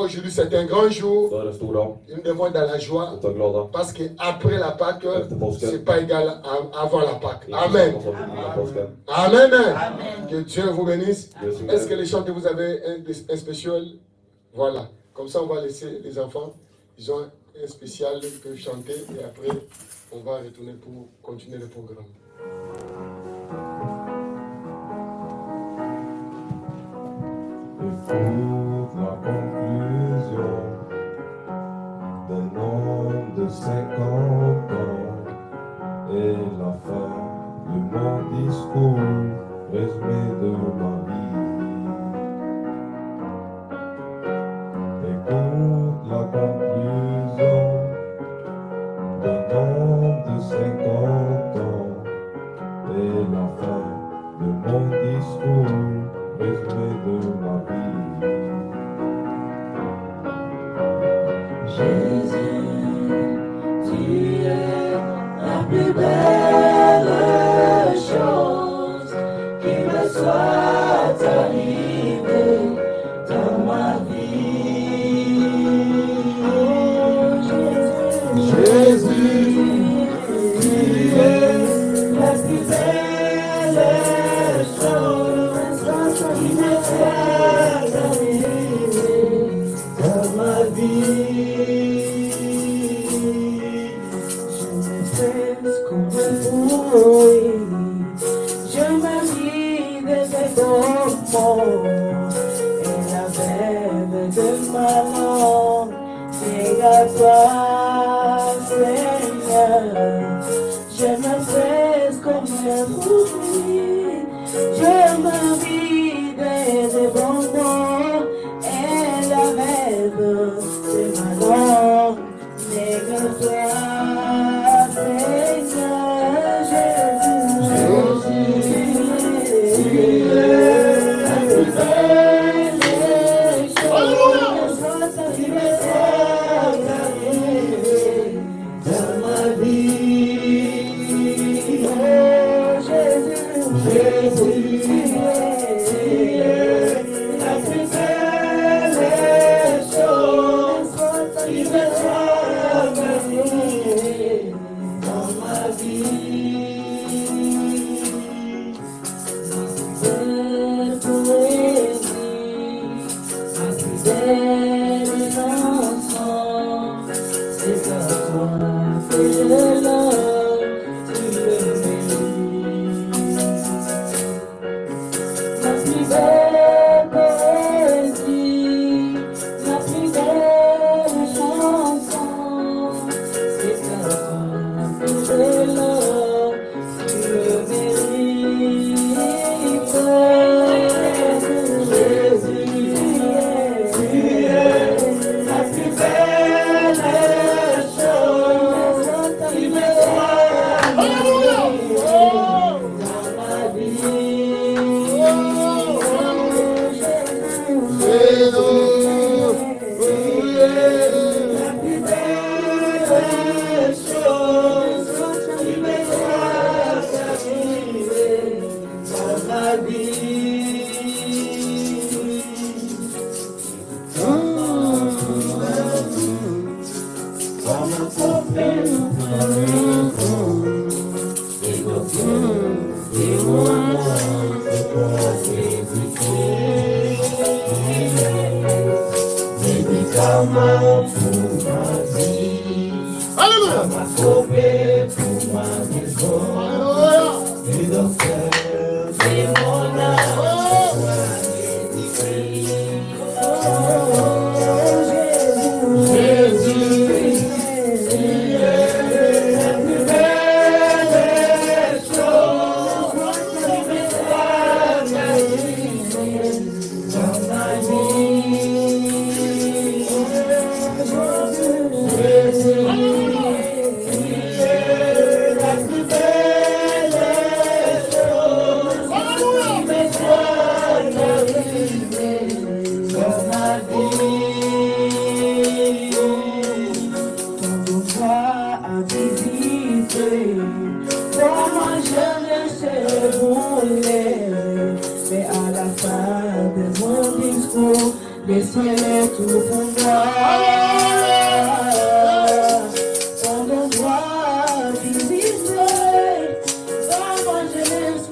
aujourd'hui c'est un grand jour. Då är det en stor dag. Nous devons être dans la joie. Vi tar glada. Parce qu'après la Pâque, Efter påsken. c'est pas égal avant la Pâque. Inte Amen. samma som innan påsken. Amen. Amen. Que Dieu vous bénisse. Jesu Est-ce que välsignelse. les chants vous avez un spécial? Voilà. Comme ça, on va laisser les enfants. Ils ont un spécial qu'ils peuvent chanter. Et après, on va retourner pour continuer le programme. Écoute la conclusion d'un homme de 50 ans et la fin de mon discours, résumé de ma vie. Écoute la conclusion d'un homme de 50 ans et la fin de mon discours, résumé de ma vie. Jésus, tu es la plus belle chose qui me soit arrivée dans ma vie. Jésus, tu es la plus belle chose qui me soit arrivée dans ma vie. Je me fais comme un bruit, je me vis de tes mots et la verve de ma langue c'est à toi, Seigneur. Je me fais comme un bruit, je me vis de tes mots et la verve de ma langue c'est à toi, Seigneur Jésus. Tu es la plus belle chose qui me soit arrivée dans ma vie. Oh, Jésus, Jésus, tu es la plus belle chose qui me soit arrivée dans ma vie. Cette poésie, ma plus belle chanson, c'est à toi que je l'homme, tu le mérites. Ma plus belle poésie, ma plus belle chanson, c'est à toi que je l'homme, tu le mérites. Jésus, tu es la plus belle chose qui me soit arrivée dans ma vie. La plus belle chose qui me soit arrivée dans ma vie. Comme un copain, et mon amour, c'est toi médicament pour ma vie, ma copée pour ma maison, le docteur, c'est mon amour, Jésus, tu es la plus belle chose qui me soit arrivée dans ma vie. Jésus, tu es tout pour moi. Ton nom doit visiter.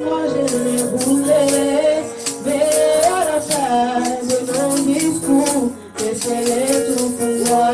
Moi je l'ai brûlé. Mais à la fin de mon discours, c'est tout pour moi.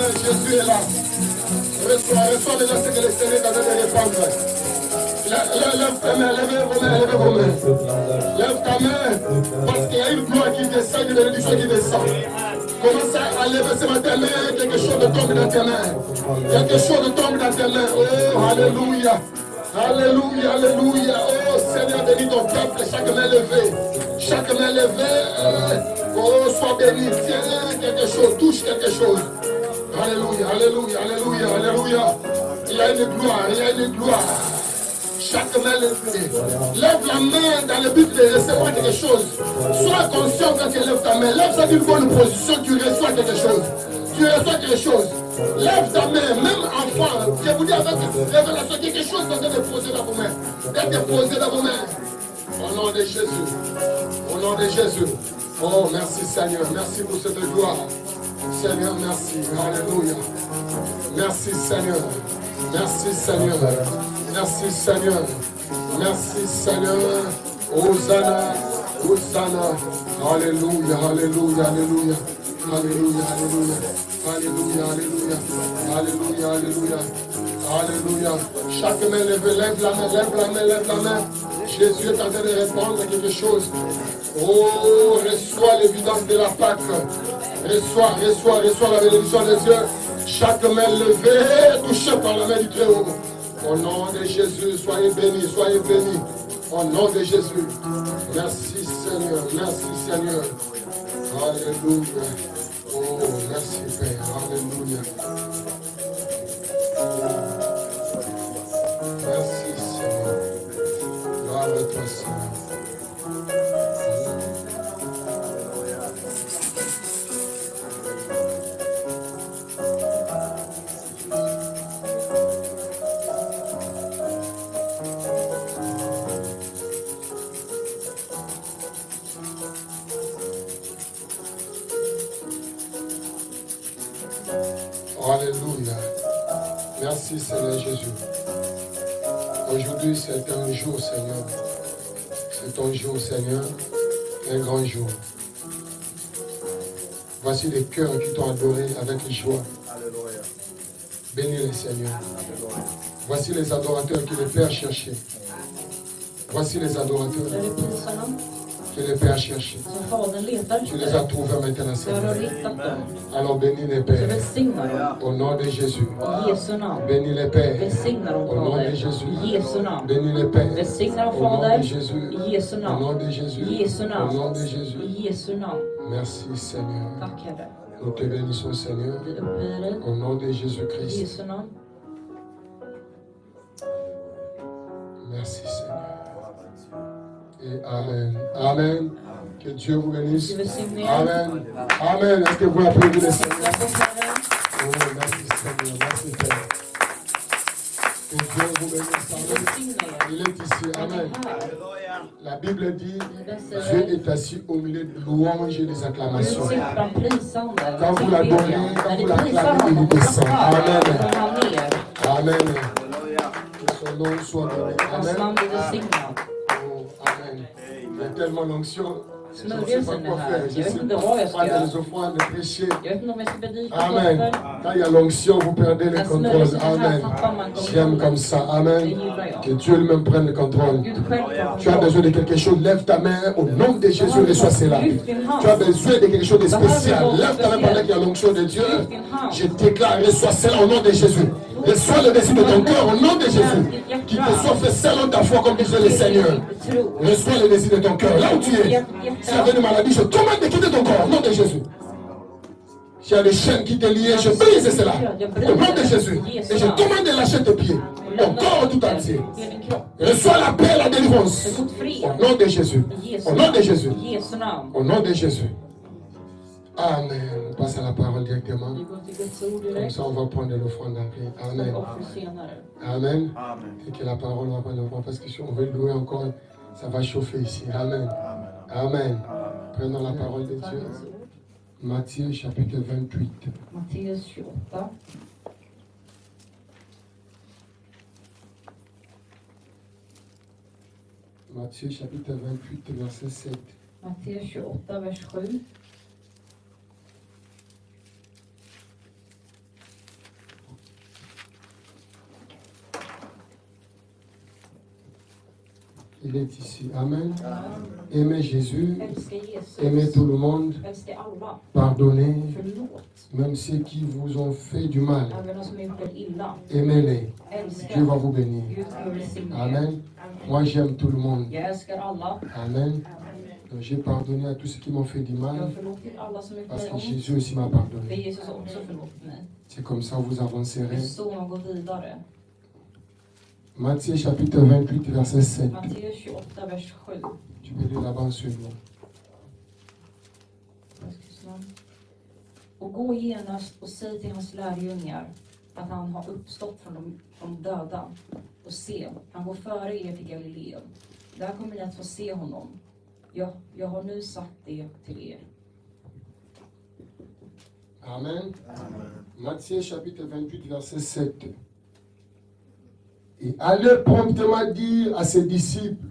Jésus, Jésus est là. Reçois les gens que le Seigneur t'a donné de répandre. Lève ta main, lève vos mains, lève vos mains. Lève ta main, parce qu'il y a une gloire qui descend, une bénédiction qui descend. Commence à lever ce matin, quelque chose de tombe dans tes mains. Quelque chose de tombe dans tes mains. Oh, alléluia. Alléluia, alléluia. Oh, Seigneur, bénis ton peuple, chaque main levée. Chaque main levée. Oh, sois béni. Tiens, quelque chose, touche quelque chose. Alléluia, alléluia, alléluia, alléluia. Il y a une gloire, il y a une gloire. Chaque main levée. Lève la main dans le but de recevoir quelque chose. Sois conscient quand tu lèves ta main. Lève ça d'une bonne position, tu reçois quelque chose. Tu reçois quelque chose. Lève ta main, même enfant. Je vous dis avec révélation, quelque chose doit être déposé dans vos mains. D'être déposé dans vos mains. Au nom de Jésus. Au nom de Jésus. Oh, merci Seigneur. Merci pour cette gloire. Seigneur, merci. Alléluia. Merci Seigneur. Merci Seigneur. Merci Seigneur. Merci Seigneur. Hosanna. Hosanna. Alléluia. Alléluia. Alléluia. Alléluia, alléluia, alléluia, alléluia, alléluia, alléluia, alléluia. Chaque main lève la main, lève la main, lève la main. Jésus est en train de répondre à quelque chose. Oh, reçois l'évidence de la Pâque. Reçois la bénédiction des cieux. Chaque main levée, touchée par la main du Très-Haut. Au nom de Jésus, soyez bénis, soyez bénis. Au nom de Jésus. Merci Seigneur, merci Seigneur. Alléluia. Oh, merci Père. Alléluia. Merci Seigneur. Gloire à toi Seigneur. Alléluia. Merci Seigneur Jésus. Aujourd'hui c'est un jour Seigneur. C'est ton jour Seigneur. Un grand jour. Voici les cœurs qui t'ont adoré avec joie. Bénis les Seigneur. Voici les adorateurs que le Père cherchait. Voici les adorateurs que le Père cherchait. Tu les as trouvés maintenant Seigneur. Alors bénis les Pères. Au nom de Jésus. Bénis les Pères. Au nom de Jésus. Bénis les Pères. Au nom de Jésus. Au nom de Jésus. Au nom de Jésus. Merci Seigneur. Nous te bénissons Seigneur. Au nom de Jésus-Christ. Merci Seigneur. Et Amen. Amen. Que Dieu vous bénisse. Amen. Amen. Est-ce que vous applaudissez le Seigneur? Oh, merci Seigneur. Merci Père. Que Dieu vous bénisse. Amen. Il est ici. Amen. La Bible dit, Dieu est assis au milieu de louanges et des acclamations. Quand vous l'adorez, quand vous l'acclamez, il descend. Amen. Amen. Que son nom soit béni. Amen. Oh, amen. Il y a tellement d'onction. Je ne sais pas quoi faire. Je ne sais pas prendre les offrandes, de prêcher. Amen. Quand il y a l'onction, vous perdez le contrôle. Amen. J'aime comme ça. Amen. Que Dieu lui-même prenne le contrôle. Tu as besoin de quelque chose, lève ta main. Au nom de Jésus, reçois cela. Tu as besoin de quelque chose de spécial. Lève ta main pendant qu'il y a l'onction de Dieu. Je déclare, reçois cela au nom de Jésus. Reçois le désir de ton cœur au nom de Jésus. Qu'il te soit fait selon ta foi, comme disait le Seigneur. Reçois le désir de ton cœur. Là où tu es. Si tu as une maladie, je commande de quitter ton corps au nom de Jésus. S'il y a des chaînes qui te lient, je brise cela au nom de Jésus. Et je commande de lâcher tes pieds. Ton corps tout entier. Reçois la paix et la délivrance. Au nom de Jésus. Au nom de Jésus. Au nom de Jésus. Amen. On passe à la parole directement. Comme ça, on va prendre l'offrande après. Amen. Amen. Et que la parole va prendre l'offrande. Parce que si on veut louer encore, ça va chauffer ici. Amen. Amen. Prenons la parole de Dieu. Matthieu chapitre 28. Matthieu 28. Matthieu chapitre 28, verset 7. Matthieu 28, vers 7. Il est ici. Amen. Aimez Jésus. Aimez tout le monde. Pardonnez. Même ceux qui vous ont fait du mal. Aimez-les. Dieu va vous bénir. Amen. Moi j'aime tout le monde. Amen. Donc j'ai pardonné à tous ceux qui m'ont fait du mal. Parce que Jésus aussi m'a pardonné. C'est comme ça que vous avancerez. Matthieu chapitre 28, verset 7. Tu peux lire là-bas en suivant. Och gå genast och säg till hans lärjungar att han har uppstått från de döda. Och se, han går före er till Galileen. Där kommer ni att få se honom. Jag har nu sagt det till er. Amen. Matthieu chapitre 28, verset 7. Et allez promptement dire à ses disciples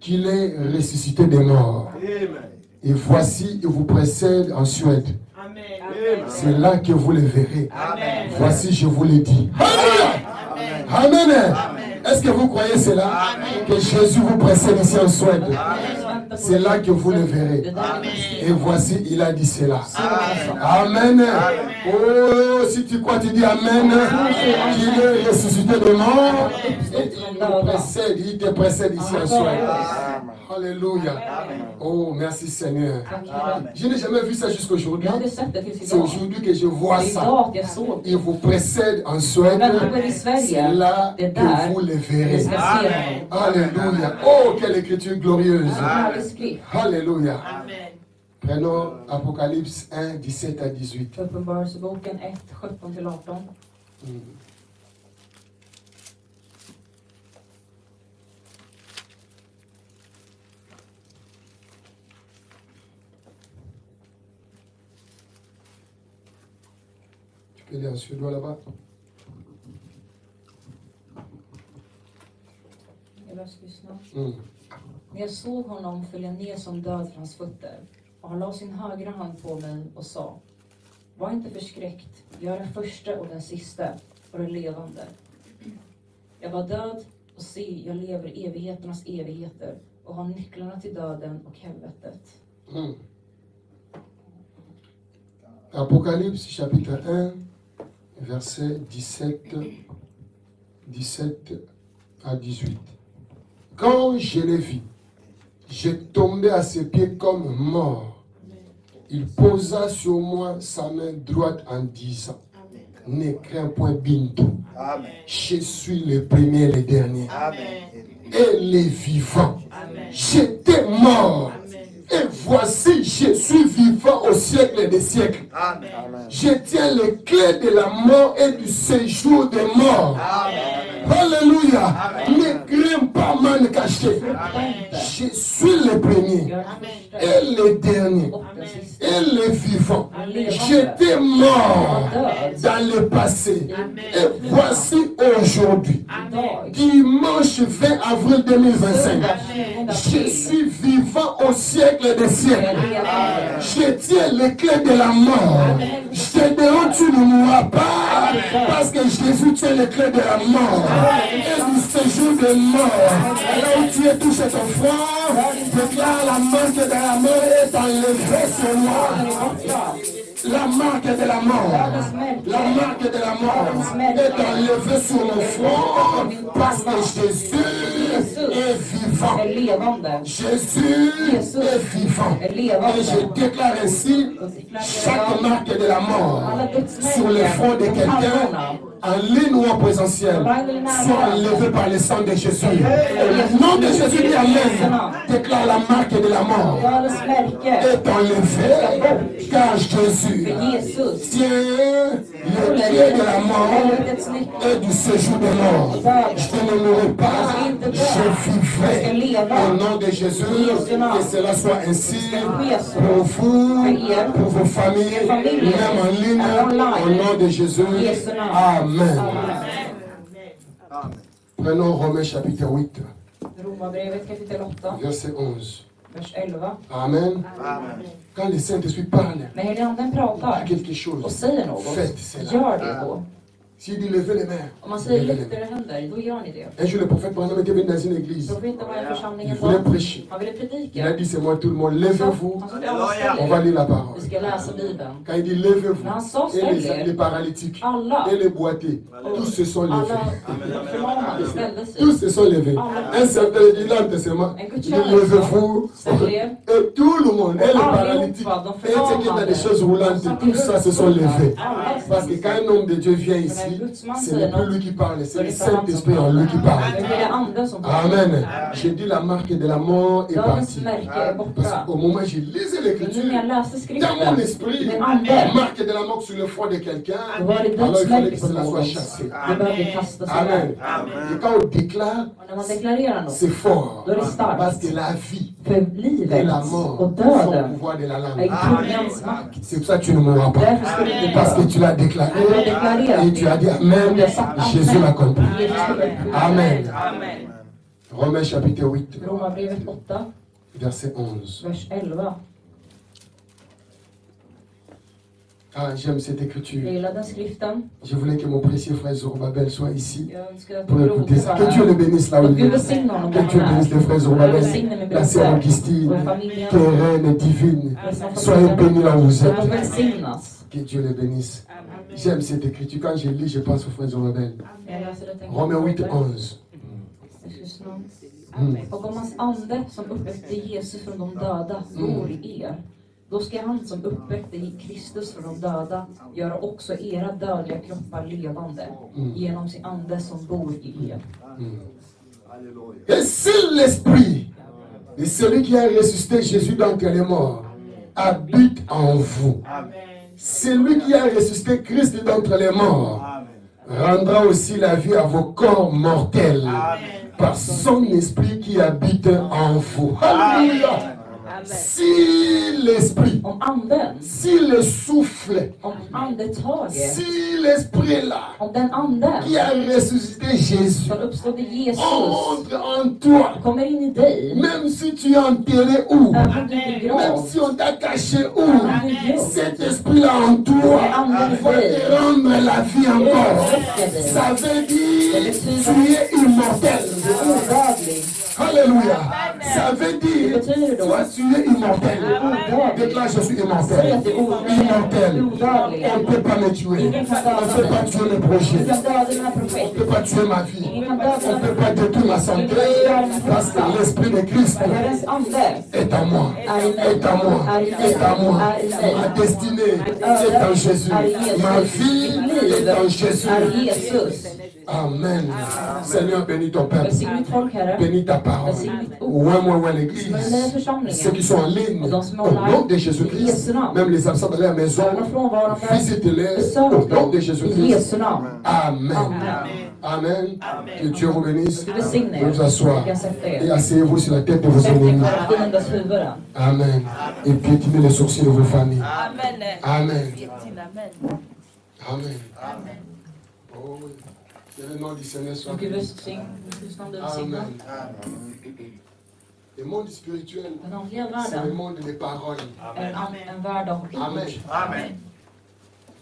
qu'il est ressuscité des morts. Et voici, il vous précède en Suède. C'est là que vous les verrez. Voici, je vous l'ai dit. Alléluia. Amen. Est-ce que vous croyez cela? Que Jésus vous précède ici en Suède. C'est là que vous le verrez. Et voici, il a dit cela. Amen. Oh, si tu crois, tu dis Amen. Qu'il est ressuscité de mort. Il te précède ici en Suède. Alléluia. Oh, merci Seigneur. Je n'ai jamais vu ça jusqu'aujourd'hui. C'est aujourd'hui que je vois ça. Il vous précède en Suède. C'est là que vous le verrez. Alléluia. Oh, quelle écriture glorieuse. Alléluia. Prenons Apocalypse 1, 17 à 18. Uppenbarelseboken 1, 17-18. Tu peux lire en suédois là-bas? När jag såg honom följa ner som död för hans fötter, och han la sin högra hand på mig och sa: var inte förskräckt, jag är den första och den sista och den levande. Jag var död, och se, jag lever i evigheternas evigheter och har nycklarna till döden och helvetet. Apocalypse chapitre 1, verset 17 à 18. Quand je l'ai vu, je tombais à ses pieds comme mort. Il posa sur moi sa main droite en disant: ne crains point, Bintou. Je suis le premier et le dernier. Et les vivants. J'étais mort. Et voici, je suis vivant au siècle des siècles. Je tiens les clés de la mort et du séjour des morts. Alléluia. Ne crains pas, man caché. Je suis le premier et le dernier et le vivant. J'étais mort dans le passé. Et voici aujourd'hui, dimanche 20 avril 2025, je suis vivant au siècle des siècles. Je tiens les clés de la mort. Je te demande, tu ne mourras pas, parce que Jésus tient les clés de la mort et du séjour des morts. Là où tu es touché ton front, déclare la marque de la mort est enlevée sur moi. La marque de la mort, la marque de la mort est enlevée sur mon front, parce que Jésus est vivant. Jésus est vivant. Et je déclare ainsi, chaque marque de la mort sur le front de quelqu'un, en ligne ou en présentiel, soit enlevé par le sang de Jésus. Au nom de Jésus, dit Amen. Déclare la marque de la mort est enlevée, car Jésus tient le pied de la mort et du séjour des morts. Je ne mourrai pas, je vivrai. Au nom de Jésus, que cela soit ainsi pour vous, pour vos familles, même en ligne, au nom de Jésus. Amen. Prenons Romains chapitre 8, verset 11. Amen. Quand le Saint-Esprit parle, quelque chose, faites cela. S'il dit levez les mains, Om man säger lyft era händer, då gör ni det. un jour le prophète Branham était venu dans une église. Profeten var i en församling Il en voulait dag. prêcher. Han ville Il predika. a dit c'est moi tout le monde, levez-vous, Han sa till alla ställ on va er. lire la parole. Vi ska läsa Bibeln. Quand il dit levez-vous, Men han sa et ställ les er. paralytiques, Alla. et les boités, tous se sont Alla levés. förlamade ställde sig. Tous se sont levés. Un certain il a testament, il dit levez-vous, et tout le monde, et les paralytiques, et ceux qui ont des choses roulantes, tout ça se sont levés. Parce que quand un homme de Dieu vient ici, ce n'est plus lui qui parle, c'est le Saint-Esprit en lui qui parle. Det blir det andra som pratar. Amen. J'ai dit la marque de la mort est Dödens partie. märke är Parce borta. qu'au moment où j'ai lisé Men l'écriture, nu när jag läste dans mon skriften, esprit, min ande, marque de la mort sur le front de quelqu'un, då var det alors il fallait que dödsmärke på cela soit någon. chassé. Det behövde kastas Amen. iväg. Et quand on déclare, Och när man deklarerar något, c'est fort. då är det starkt. Parce que la vie För et livet la och mort sont au döden pouvoir de la är langue. i tungans makt. C'est pour ça que tu ne mourras pas. Därför ska du inte Parce que dö. tu l'as déclaré Du har deklarerat et tu as dit Amen. Jésus l'a compris. Amen. Romains chapitre 8, Romarbrevet 8, verset 11. vers 11. Ah, j'aime cette Jag écriture. gillar den skriften. Je voulais que mon précieux frère Zorobabel soit ici Jag önskar att pour min écouter broder ça. var Que Dieu le här. bénisse là où Och il Gud est. välsigne honom Que där Dieu han bénisse är. le frère Gud Zorobabel, välsigne min la sœur broder Augustine, och familjen. qui est reine et divine. Soyez bénis là où vous Låt dem êtes. välsignas. Que Dieu les bénisse. J'aime cette écriture. Quand je lis, je pense au frère Zorobabel. Jag läser det, tänker Romains på 8, det. 11. Och om hans ande som uppväckte Jesus från de döda bor i er, då ska han som uppväckte Kristus från de döda göra också era dödliga kroppar levande genom sin ande som bor i er. Et si l'esprit de celui qui a ressuscité Jésus d'entre les morts habite en vous, celui qui a ressuscité Christ d'entre les morts rendra aussi la vie à vos corps mortels par son esprit qui habite en vous. Alléluia. Si l'esprit, Om anden, si le souffle, om andetaget, si l'esprit est là, om den anden qui a ressuscité Jésus, som uppstådde Jesus entre en toi, kommer in i dig, même si tu es enterré où, även om du är même begravd, si on t'a caché où, cet esprit-là en toi va te rendre la vie encore. Ça veut dire tu es immortel. odödlig. Alléluia. Ça veut dire toi tu es immortel. Déclare je suis immortel. Immortel. On ne peut pas me tuer. On ne peut pas tuer mes projets. Du kan döda dina On ne projekt. peut pas tuer ma vie. Ingen kan döda On ne peut dina pas détruire ma santé parce que l'esprit de Christ Herrens ande est en moi. Est en moi. Est en moi. Ma destinée est en Jésus. Ma vie est en Jésus. är Jesus. Amen. Seigneur, bénis ton peuple. Välsigna mitt folk, Herre. Bénis ta parole. Ouais, l'église. Ceux qui sont en ligne, au nom de Jésus-Christ, même les absents de leur maison, visitez-les au nom de I Jésus-Christ. Jesu namn. Amen. Amen. Amen. Que Dieu vous bénisse. Gud välsigne Vous er. asseoir Jag sätter et er. asseyez-vous sur la tête de vos Sätt er ennemis. på fiendens huvuden. Amen. Et piétinez les sourcils de vos familles. Amen. Amen. Oh oui. Que le nom du Seigneur soit Och Gud béni. välsigne. Guds namn välsigna. Amen. Le monde spirituel, Den andliga c'est le världen monde des paroles. är en värld av Amen. ord.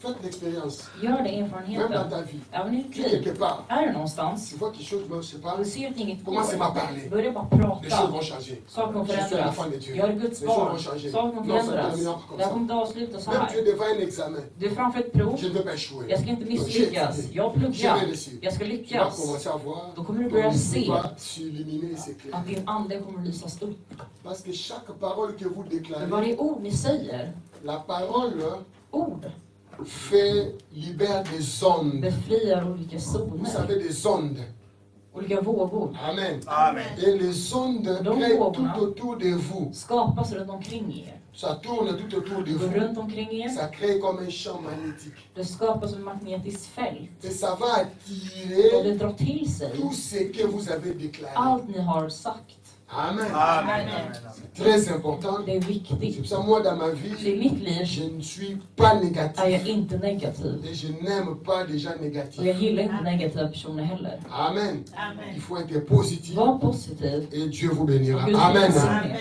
Faites l'expérience, Gör det même dans erfarenheten. ta vie. Även i ditt Tu es liv. quelque part, Är du någonstans tu vois quelque chose, je ne sais pas, och du ser att inget går. commencez à parler. Börja bara Les choses vont prata. changer. Saker kommer Je suis un förändras. enfant de Dieu. Jag är Guds Les choses barn. vont changer. Saker kommer Non, ça ne förändras. terminera pas comme Det här ça. kommer inte avsluta så Même tu es här. devant un examen. Du är framför ett prov. Je ne veux pas échouer. Jag ska inte Donc, j'ai misslyckas. étudié. Jag Je pluggar. vais réussir. Jag ska Tu vas lyckas. commencer à voir Då kommer du ton börja esprit se va s'illuminer et s'éclairer. att din ande kommer lysas upp. Parce que chaque parole que vous För déclarez, varje ord ni säger, la parole ord, fait, libère des ondes. befriar olika Vous zoner, savez, des ondes. olika vågor. Amen. Amen. Et les ondes Donc, créent vågorna tout autour de vous. skapas runt omkring er. Ça tourne tout autour de Går vous. runt omkring er. Ça crée comme un champ magnétique. Det skapas ett magnetiskt fält. Et ça va Och attirer det drar till sig tout ce que vous avez déclaré. allt ni har sagt. Amen. Amen. Très important. Det är C'est viktigt. pour ça, moi, dans ma I vie, mitt liv je ne suis pas är négatif. jag inte negativ. Et je n'aime pas les gens Och jag négatifs. gillar inte negativa personer heller. Amen. Il faut être positif Var positiv. et Dieu vous bénira. Gud Amen. välsignar er.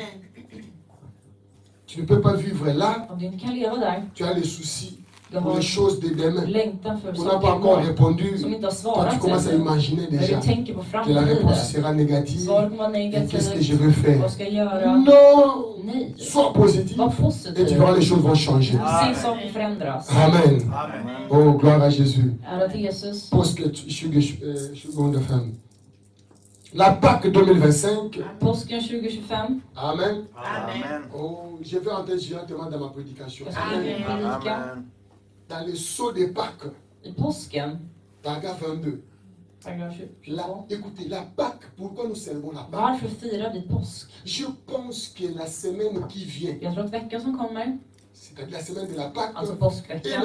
Tu ne peux pas vivre là. Om du inte kan leva där, Tu as les soucis du pour har les choses de demain. längtan för On n'a pas saker encore imorgon répondu. som inte har Toi, tu svarat commences à än. imaginer När déjà du tänker på que la réponse framtiden. sera négative. Svaret kommer vara Et qu'est-ce que je negativt. vais faire? Vad ska jag göra? Non! Nej. Sois positif Var et tu positiv. verras les choses vont changer. Se saker förändras. Amen. Amen. Oh, gloire à Jésus. Ära till Jesus. Påsk 2025. La Pâque 2025. Påsken 2025. Amen. Amen. Oh, je vais entrer directement dans ma prédication. Jag ska in och predika. Amen. Dans le sceau de Pâques, I påsken, paragraphe 22. paragraf Là, 22. écoutez, la Pâque, pourquoi nous célébrons la Pâque? Varför firar vi påsk? Je pense que la semaine qui vient, Jag tror att veckan som kommer, c'est-à-dire la semaine de la Pâque, alltså est påskveckan,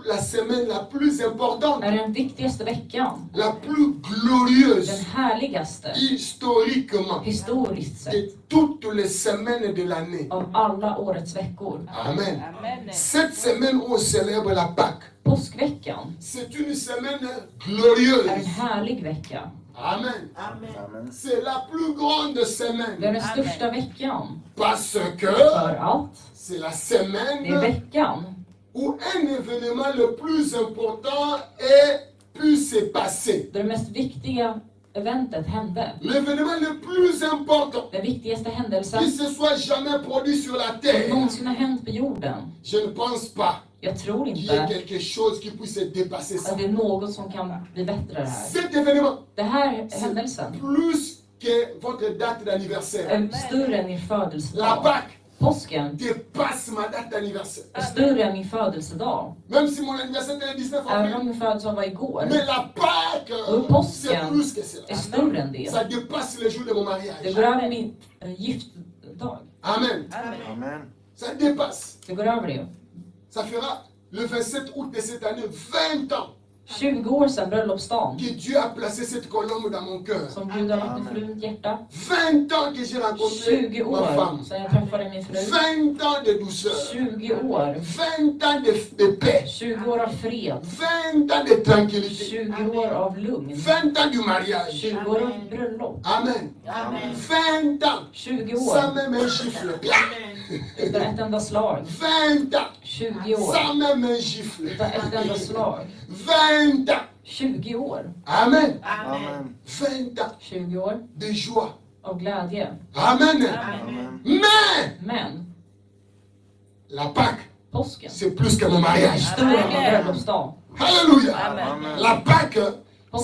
la semaine la plus importante, är den viktigaste veckan. la plus glorieuse, Den härligaste, historiquement, historiskt sett, de toutes les semaines de l'année. av alla årets veckor. Amen. Cette semaine où on célèbre la Pâque, Påskveckan c'est une semaine är en glorieuse. härlig vecka. Amen. Amen. C'est la plus grande Det är semaine den största veckan. parce que För att c'est la det är semaine veckan où un événement le plus important ait pu se passer. Där det mest viktiga eventet hände. L'événement le plus important Den viktigaste händelsen qui se soit jamais produit sur la som terre. någonsin har hänt på jorden. Je ne pense pas Jag tror qu'il y ait inte quelque chose qui puisse dépasser ça. att det är något som kan bli bättre det här. Cet événement, Det här c'est händelsen plus que votre date d'anniversaire. är större än min La födelsedag. Pâque Påsken dépasse ma date d'anniversaire. är större än min födelsedag. Même si mon anniversaire était le 19 Även avril. om min födelsedag var igår, Mais la Pâque, Och påsken c'est plus que cela. är större än det. Ça dépasse le jour de mon Det mariage. går över min giftdag. Amen. Amen. Ça dépasse. Det går över det. Ça fera le 27 août de cette année 20 ans 20 år sedan bröllopsdagen que Dieu a placé cette colombe dans mon cœur. som Gud har lagt i mitt hjärta. 20 ans que j'ai rencontré 20 ma år femme. sedan jag träffade min fru. 20 ans de douceur. 20 år. 20 ans de paix. 20 år av fred. 20 ans de tranquillité. 20 år av lugn. 20 ans du mariage. 20 år av bröllop. Amen. 20 ans. 20 Sans år même un gifle. utan ett enda slag. 20 ans. 20 år Sans même un gifle. utan ett enda slag. 20 ans. 20 år. Amen. Amen. 20 ans 20 år de joie. av glädje. Amen. Amen. Mais Men la Pâque, påsken c'est plus que mon mariage. större än min bröllopsdag. Alléluia. Amen. La Pâque,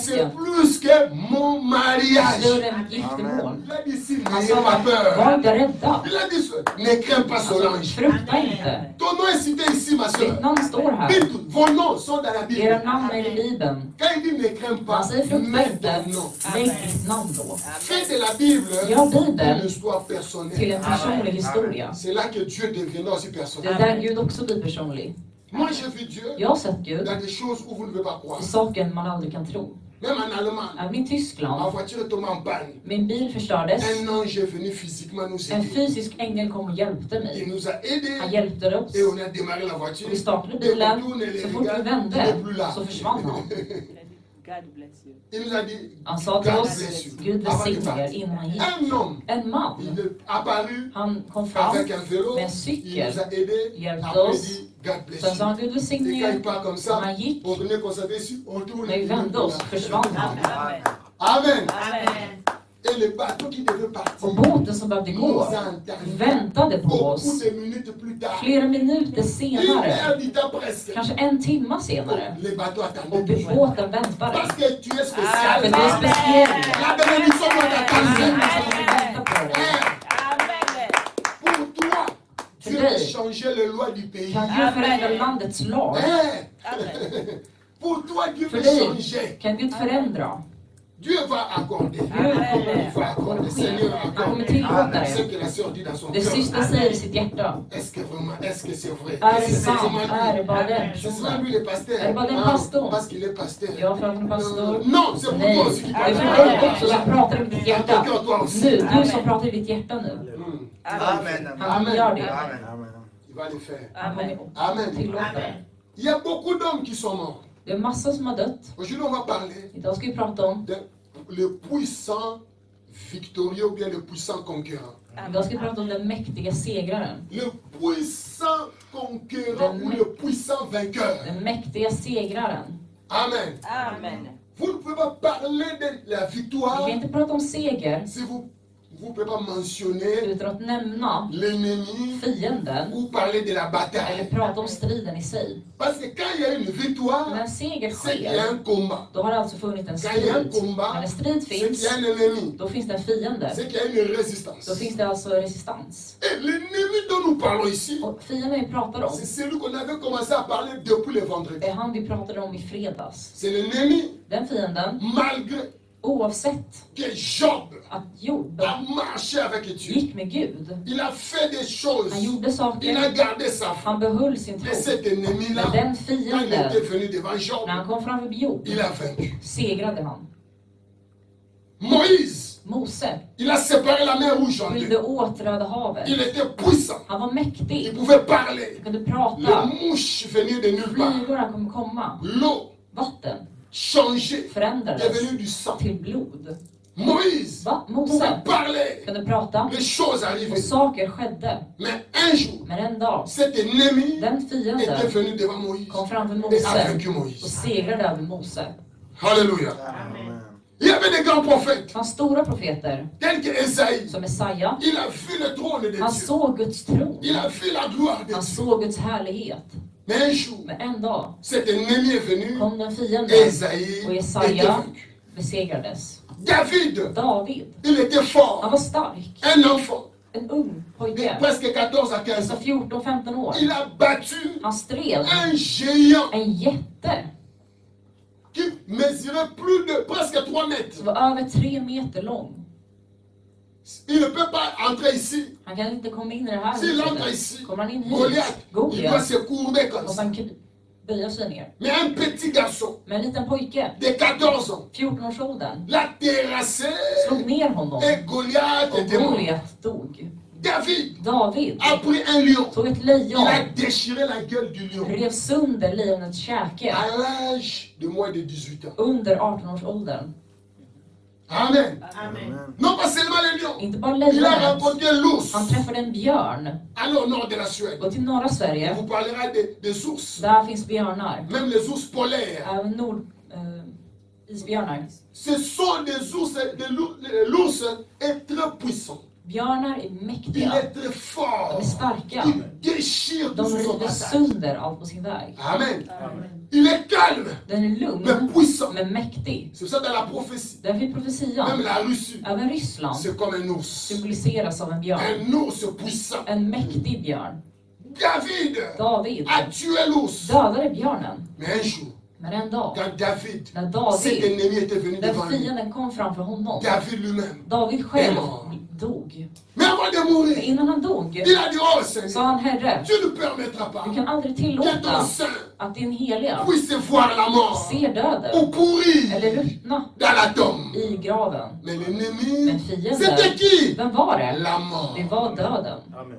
c'est plus que mon mariage. Större än mitt giftermål. Il a dit ici, Han n'ayez pas sa, var peur. inte rädda. Il a dit, ne crains pas Solange. Frukta inte. Ton nom est cité ici, ma Ditt soeur. namn står här. Dites, vos noms sont dans la Bible. Era namn är i Bibeln. Quand il dit ne crains Han pas, säger frukta mets inte. ton nom. Lägg ditt namn då. Fais de la Bible Gör Bibeln une histoire till personnelle. en personlig historia. C'est là que Dieu deviendra aussi Det är personnel. där Gud också blir personlig. Moi, j'ai vu Dieu Jag har sett Gud dans des choses où vous ne pouvez pas croire. i saker man aldrig kan tro. Même en Allemagne, Även i ma Tyskland, voiture est tombée en panne. min bil förstördes. Un ange est venu physiquement nous En aider. fysisk ängel kom och hjälpte Il mig. nous a aidés Han hjälpte oss. et on a démarré la voiture. Vi startade Et bilen. on tourne les Så fort vi regards, il vände n'est plus là. så försvann han. God bless you. Il nous a dit, Han sa till God oss, bless you. Gud Avant qu'il välsigne er parte. innan han gick. Un homme, En man, il est apparu han kom fram avec un vélo. med en Il cykel. nous a aidés. Hjälpte Après, il oss. dit, God bless Sen sa han, you. Gud välsigne Et quand il er. part comme Och ça, han gick. on venait constater ici, on tourne. När vi vände oss försvann han. Amen. Amen. Et le bateau qui devait partir Och båten som behövde nous gå a entendus. väntade på Beaucoup oss. de minutes plus tard, Flera minuter une senare, heure du temps presque, kanske en timma senare, le bateau och attendait. båten väntade. Parce que tu es spécial. För du är speciell. La bénédiction doit t'attendre. Vänta på dig. Amen. Pour toi, Dieu För peut dig. changer les lois du pays. Kan Gud förändra landets lag? Pour toi, Dieu För peut dig changer. kan Gud förändra. Dieu va accorder. Gud kommer Il va accorder. Seigneur Han kommer accorde. tillåta Ce det. que la sœur dit dans son Det sista cœur. säger i sitt hjärta. Est-ce que vraiment, est-ce que c'est vrai? Är Est-ce det que c'est sant? vraiment Är det lui? bara den C'est seulement personen? lui le pasteur. Är det bara den Ah, pastorn? parce qu'il est pasteur. Ja, för att han är pastor. Non, c'est pour Nej, toi aussi qui det är parles. för dig också som pratar i ditt hjärta. Quelqu'un, toi aussi. Nu, du som pratar i ditt hjärta nu. Amen. Han gör det. Amen. Amen. Il va le faire. Han kommer Amen. tillåta det. Il y a beaucoup d'hommes qui sont morts. Det är massor som har dött. Aujourd'hui, on va parler Idag ska vi prata om, de le puissant victorieux ou bien le puissant conquérant. idag ska vi prata om den mäktiga segraren. Le puissant conquérant ou le puissant vainqueur. Den mäktiga segraren. Amen. Amen. Vous ne pouvez pas parler de la Vi victoire kan inte prata om seger si vous ne pouvez pas mentionner utan att nämna l'ennemi fienden ou parler de la eller bataille. prata om striden i sig. Parce que quand il y a une victoire, När en seger c'est qu'il y a sker, un combat. då har det alltså funnits en Quand il y a un strid. combat, När en strid c'est qu'il finns, y a un ennemi. då finns det en fiende. C'est qu'il y a une résistance. Då finns det alltså resistans. Et l'ennemi dont nous parlons ici, Och fienden vi pratar om, c'est celui qu'on avait commencé à parler depuis le vendredi. det är han vi pratade om i fredags. C'est l'ennemi, Den fienden, malgré oavsett que Job att Job a marché avec Dieu. gick med Gud, Il a fait des choses. han gjorde Il a saker, gardé sa foi. han behöll sin Et tro. cet ennemi-là, Men den quand il était fienden, venu devant Job, när han kom framför Job, il a vaincu. segrade han. Moïse, Mose il a séparé la mer rouge en skilde deux. åt Röda havet. Il était puissant. Han var Il mäktig, pouvait parler. han kunde Les prata. mouches venaient de nulle part. Flygorna kommer komma. L'eau Vatten changeait, förändrades devenue du sang. till blod. Moïse Va? pouvait Mose parler, kunde prata les choses och arrivaient. saker skedde. Mais un jour, Men en dag, cet ennemi den était fienden venu devant Moïse kom framför et a Mose vaincu och Moïse. segrade över Mose. Alléluia. Amen. Il y avait des grands prophètes, Det fanns stora profeter tels que Esaïe. som Jesaja. Il a vu le trône de Han Dieu. såg Guds tron. Il a vu la gloire de Han Dieu. såg Guds härlighet. Mais un jour, Men en dag cet ennemi est venu kom den et fienden Esaïe och était Jesaja vaincu. besegrades. David, David, il était han fort. var stark. Un enfant En ung de pojke. presque 14 à 15 Så ans. 14-15 år. Il a battu Han stred un géant en jätte qui mesurait plus de presque 3 mètres. som var över 3 meter lång. Il ne peut pas entrer ici. Han kan inte komma in i det här S'il entre huset. ici, Kommer han in hit, Goliath, il doit Goliat, se courber comme måste ça. han böja sig ner. Mais un petit garçon Men en liten pojke, de 14 ans 14-årsåldern, l'a terrassé slog ner honom et Goliath och était mort. Goliat dog. David David a pris un lion. tog ett Il a lejon, déchiré la gueule du lion rev sönder lejonets käke à l'âge de moins de 18 ans. under 18-årsåldern. Amen. Amen. Non pas seulement le lion. Inte bara Il a lejonet, rencontré l'ours. han träffade en björn. Allez au nord de la Suède. Gå till norra On Sverige, vous parlera des ours. där finns björnar. Même les ours polaires. Även isbjörnar. Ce sont des ours. L'ours est très puissant. Björnar är Il mäktiga, est très de fort. är starka. Il déchire De tout sur son river passage. sönder allt på sin väg. Amen. Il est calme, Den är mais lugn, puissant. men mäktig. C'est ça dans la prophétie. Därför är profetian, Même la Russie, även Ryssland, c'est comme un ours. symboliseras av en björn. Un ours puissant. En mäktig björn. David David a tué l'ours. dödade björnen. Mais un jour, Men en dag, quand David, när cet David, ennemi était venu devant när lui, fienden kom framför honom, David lui-même, David själv dog. mais avant de Men mourir, innan han dog il a dit, oh sa Seigneur, han, Herre, tu ne permettras pas du kan aldrig que ton tillåta saint att din heliga puisse voir la mort ser ou döden pourrir eller ruttna dans la tombe. i graven. Mais Men l'ennemi, c'était fienden, qui? vem var det? La mort. Det var döden. Amen.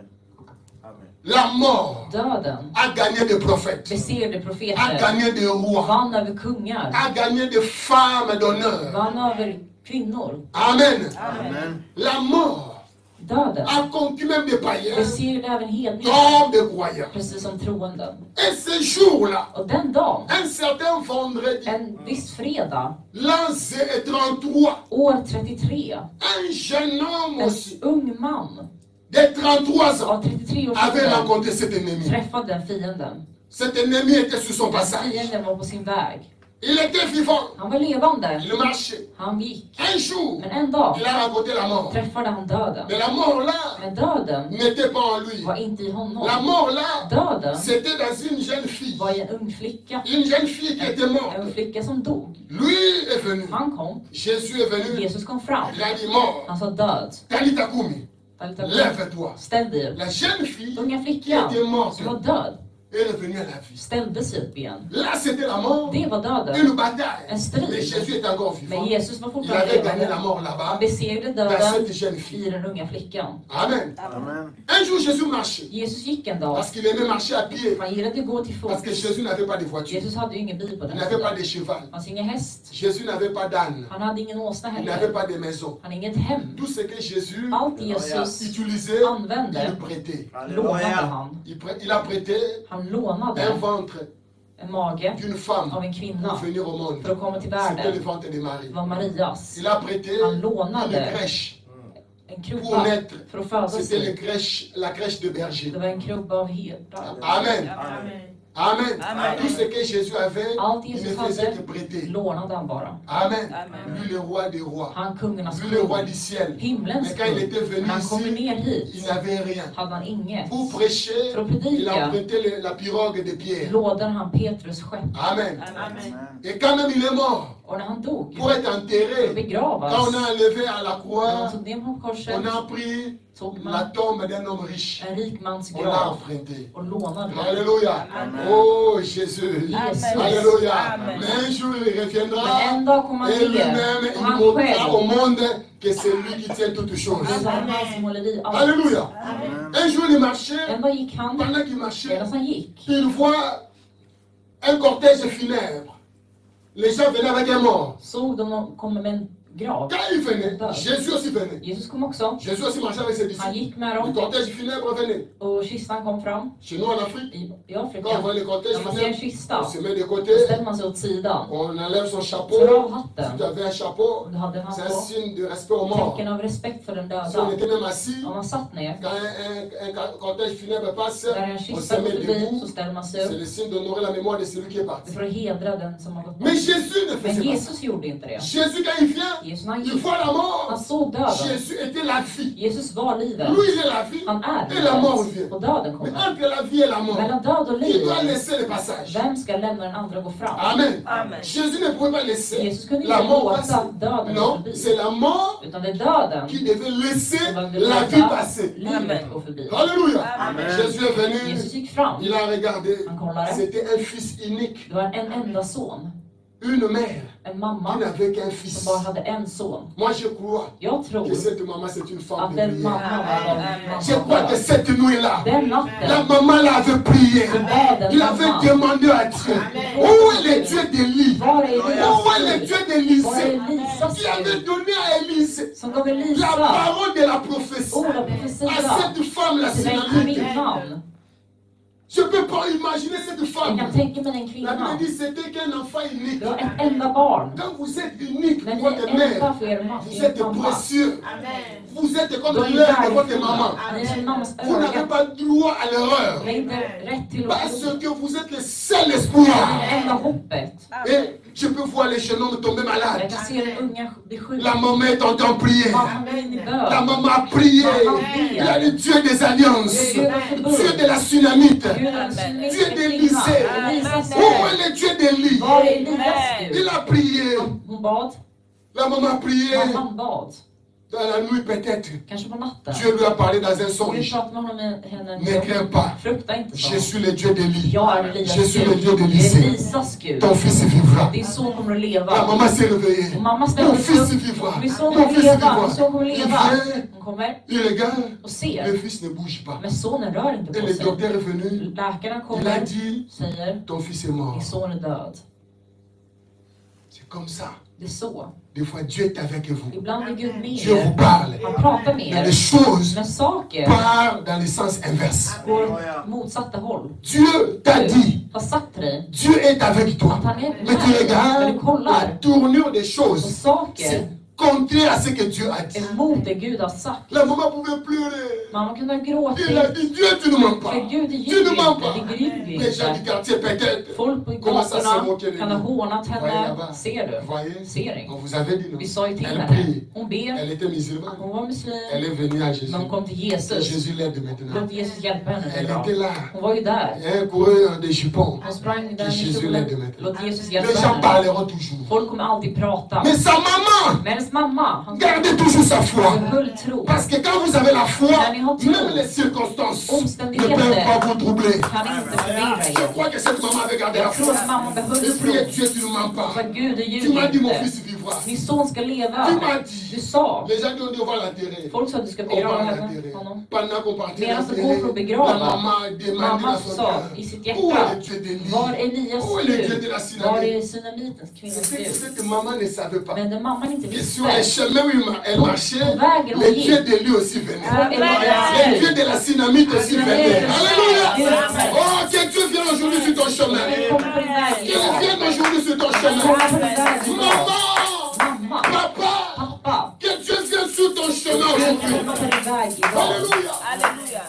Amen. La mort Döden a gagné des prophètes, besegrade a profeter, gagné des rois, vann över kungar, a gagné des femmes d'honneur. vann över kvinnor. Amen. Amen. La mort Döden a conquis même des païens, besegrade även hedningar, comme des croyants. precis som troenden. Et ce jour-là, Och den dagen, un certain vendredi, en viss fredag, l'an 33, år 33, un jeune homme en aussi, ung man de 33 ans, av 33 års avait ålder rencontré cet ennemi. träffade den fienden. Cet ennemi était sur son Den passage. fienden var på sin väg. Il était vivant, Han var levande, il marchait. han gick. Un jour, Men en dag il a rencontré la mort. träffade han döden. Mais la mort là Men döden n'était pas en lui. var inte i honom. La mort là, Döden c'était dans une jeune fille. var i en ung flicka. Une jeune fille qui était En morte. ung flicka som dog. Lui est venu. Han kom, Jésus est venu. Jesus kom fram. Il a dit mort. Han sa död. Talita Kumi, Talita kum, lève-toi. ställ dig upp. La jeune fille Unga qui flickan était morte som var död est revenue à la vie. ställde sig upp igen. Là, c'était la mort. Det var döden. Une bataille. En strid. Mais Jésus est encore vivant. Men Jesus var Il fortfarande avait gagné la levande. mort Han là-bas besegrade dans döden cette jeune i fille. den unga flickan. Amen. Amen. Un jour, Jésus marchait. Jesus gick en dag. Parce qu'il aimait marcher à pied. Han gillade att gå till Parce que fots. Jésus n'avait pas de voiture. Jesus hade ju ingen bil på Il den n'avait pas tiden. de cheval. Det fanns ingen häst. Jésus n'avait pas d'âne. Han hade ingen åsna Il n'avait heller. pas de maison. Han hade inget hem. Tout ce que Jésus Allt Jesus utilisait, il använde prêtait. lånade Alléluia. han. Il a prêté Han un lånade ventre en mage d'une femme av en kvinna pour venir au monde. för att komma till C'était le världen. ventre de Marie. Det var Marias. Il a prêté Han une lånade crèche en pour krubba naître. för att föda C'était sig. la crèche de berger. Det var en krubba av herdar. Amen. Amen. Amen. Tout ce que Jésus avait, Allt il ne Jesus faisait que hade prêter. lånade han bara. Amen. Amen. Lui, le roi des rois. Han kungarnas Lui, le roi kung. du ciel. Himlens Mais quand il était kung. venu När han kommer ici, ner il hit n'avait rien. hade han inget. Pour prêcher, För att il a predika emprunté la pirogue de Pierre. lådade han Petrus skepp. Amen. Amen. Et quand même il est mort, Och när han dog pour être för att enterré, begravas, quand on a enlevé à la när croix, man tog ner honom på korset, on a pris tog la man tombe d'un homme riche. en rik mans On l'a grav emprunté. och lånade den. Alléluia. Amen. Oh Jésus. Jesus. Alléluia. Amen. Mais un jour il Men reviendra en dag kommer han et lui-même ner il och han montrera au själv, monde que c'est lui qui tient toutes choses. det är han som håller i allt. Alléluia. Un jour il marchait, En dag gick han, pendant qu'il marchait, medan han gick, il voit un cortège funèbre. Les gens venaient avec un mort. såg de komma med en grav. Quand il venait, Jésus aussi venait. Jesus kom också. Jésus aussi marchait avec ses Han disciples. gick med Le dem cortège funèbre venait. och kistan kom fram Chez nous en Afrique, i quand on Afrika. voit le cortège När man ser en funèbre, kista on se met de då côté, ställer man sig åt sidan. on enlève son chapeau. Tar av Si hatten. tu avais un chapeau, Om du hade en c'est hatt un på. signe de respect aux morts. Tecken av respekt för den Si on döda. était même assis, Om man satt ner quand un cortège funèbre passe, där en on kista se går met förbi debout. så ställer man sig C'est upp. le signe d'honorer la mémoire de celui qui est Det parti. är för att hedra den som har gått Mais bort. Jésus ne Men faisait pas ça. Jesus gjorde inte det. Jésus, quand il vient, Jesus, när han il gick, voit la han mort. såg döden. Jésus était la vie. Jesus var livet. Lui, il est la vie. Han är Et la mort livet. vient. Och döden Mais kommer. entre la vie et la mort, Mellan död och il liv, doit laisser le passage. vem ska lämna den andra och gå fram? Amen. Amen. Jésus ne pouvait pas laisser Jesus kunde la inte mort låta passer. döden gå Non, förbi. c'est la mort Utan det är döden qui devait laisser som behövde la vie låta passer. livet gå förbi. Alléluia. Amen. Jésus est venu, Jesus gick fram. il a regardé. Han kollade. C'était un fils unique, Det var en enda son. une mère En qui mamma n'avait qu'un som fils. bara hade en son. Moi, je crois Jag tror que cette maman, c'est une femme att de den prière. mamman var en Je crois que mamma. cette nuit-là, Den la natten maman l'avait prié. så bad den Il avait mamman. demandé à Dieu, où est le Dieu d'Élie? Var är Où est le Elias Dieu Gud? d'Élisée? Var är Elisas Qui avait Gud? donné à Élisée Som gav la Elisa parole de la prophétie ord av à profetia cette femme, la till den Sunamite. kvinnan. Je ne peux pas imaginer cette Jag femme. kan tänka mig den La Bible kvinnan. dit c'était qu'un enfant unique. Det var ett enda barn. Quand vous êtes unique, När ni votre är enda mère, för er vous êtes mamma. précieux. Amen. Vous êtes comme Då är l'œil ni de votre värdefulla. maman. Ni är en mammas Vous n'avez öga. pas droit à l'erreur. Ni har inte rätt till Parce att que vous êtes le seul espoir. det enda hoppet. Et je peux voir les jeunes hommes tomber malades. Jag kan se den unga bli sjuk. La maman est en temps prière. Mamma går in i La bön. maman a prié. Il y a le Dieu des alliances. Dieu de la Sunamite. Gud är den Dieu synliga d'Élisée. kvinnan. Elisas Où Gud. est le Dieu d'Élie? Var är Elias Il Gud? a prié. Hon bad. La maman a prié. Mamman bad. Dans la nuit peut-être. Kanske på natten. Dieu lui a parlé dans un Gud songe. pratade med honom med henne. Ne crains pas. Frukta inte, sa Je hon. suis le Dieu d'Élie. Jag är Elias Je suis le Gud. Dieu Jag är d'Élisée. Elisas Gud. Ton fils vivra. Din son kommer att La leva. maman s'est réveillée. Och mamma Mon ställde sig fils upp. vivra. Min son Mon kommer fils leva. vivra. Min son kommer Il leva. vient, Hon kommer il regarde och le ser. fils ne bouge pas. Men sonen rör inte Et på le sig. docteur est venu. Läkaren Il a kommer dit, säger ton fils est mort. din son är död. C'est comme ça. Det är så. Des fois, Dieu est avec vous. Ibland är Gud med Dieu vous er. parle. Han pratar med Mais les er. choses Men saker partent dans le sens inverse. går åt motsatta håll. Dieu t'a dit, Har sagt till dig Dieu est avec toi. att han är Mais tu med. Men regardes du kollar la tournure des på choses. saker C'est contraire à ce que Dieu a dit. emot det Gud har sagt. La maman pouvait pleurer. Mamma kunde ha Il a gråtit. dit, Dieu, tu ne mens pas. För Gud Tu ljuger ne mens inte. pas. Det ljuger Les gens du inte. quartier peut-être. Folk på Comment ça se gatorna moquer de kan ha nous? hånat Voyez henne. là-bas. Ser du? Voyez, Ser on ni? vous avait dit non. Vi sa ju till Elle henne. prie. Hon ber. Elle était musulmane. Hon var muslim. Elle est venue à Jésus. Men hon kom till Et Jesus. Jésus l'aide maintenant. Låt Jesus hjälpa henne Elle nu då. était là. Hon var ju där. Elle courait dans des jupons. Hon sprang där Que i Jésus kjolen. l'aide maintenant. Låt Jesus Les hjälpa gens henne. parleront toujours. Folk kommer alltid prata. Mais sa maman, Men hennes mamma, han gardez toujours sa foi. höll tro. Parce que quand vous avez la foi, När ni har tro, même les circonstances ne omständigheter peuvent pas vous troubler. kan inte förvirra Je er. crois que cette maman avait gardé la Jag tror foi. att mamma behöll Et priez, tro. Dieu, tu ne mens pas. För Gud, det Tu m'as dit, ljuger mon inte. fils vivra. Min son ska leva. Tu m'as dit. Du sa. Les gens qui ont dit, on va l'enterrer. Folk sa att du ska On va begrava l'enterrer. honom. Pendant qu'on partait Medan de går för att l'enterrer, begrava, la maman a demandé mamma dans son sa cœur, i sitt où est hjärta, le Dieu d'Élie? var är Elias Où est le Dieu Gud? de la Var Synagogue? är Synamitens kvinnas Gud? Cette maman ne savait pas. Men den mamman inte Et sur les visste, chemins où elle marchait, på vägen hon le Dieu gick, de lui aussi venait. var Le Elias Dieu Gud. de la Synamite aussi venait. Alléluia! Amen. Oh, que Dieu vienne aujourd'hui sur ton chemin. Kommer på din väg Qu'il idag. vienne aujourd'hui sur ton chemin. Kommer på din väg idag. Maman! Mamma, Papa! pappa, Que Dieu vienne sur ton chemin Gud aujourd'hui. kommer på din väg idag. Alléluia! Alléluia.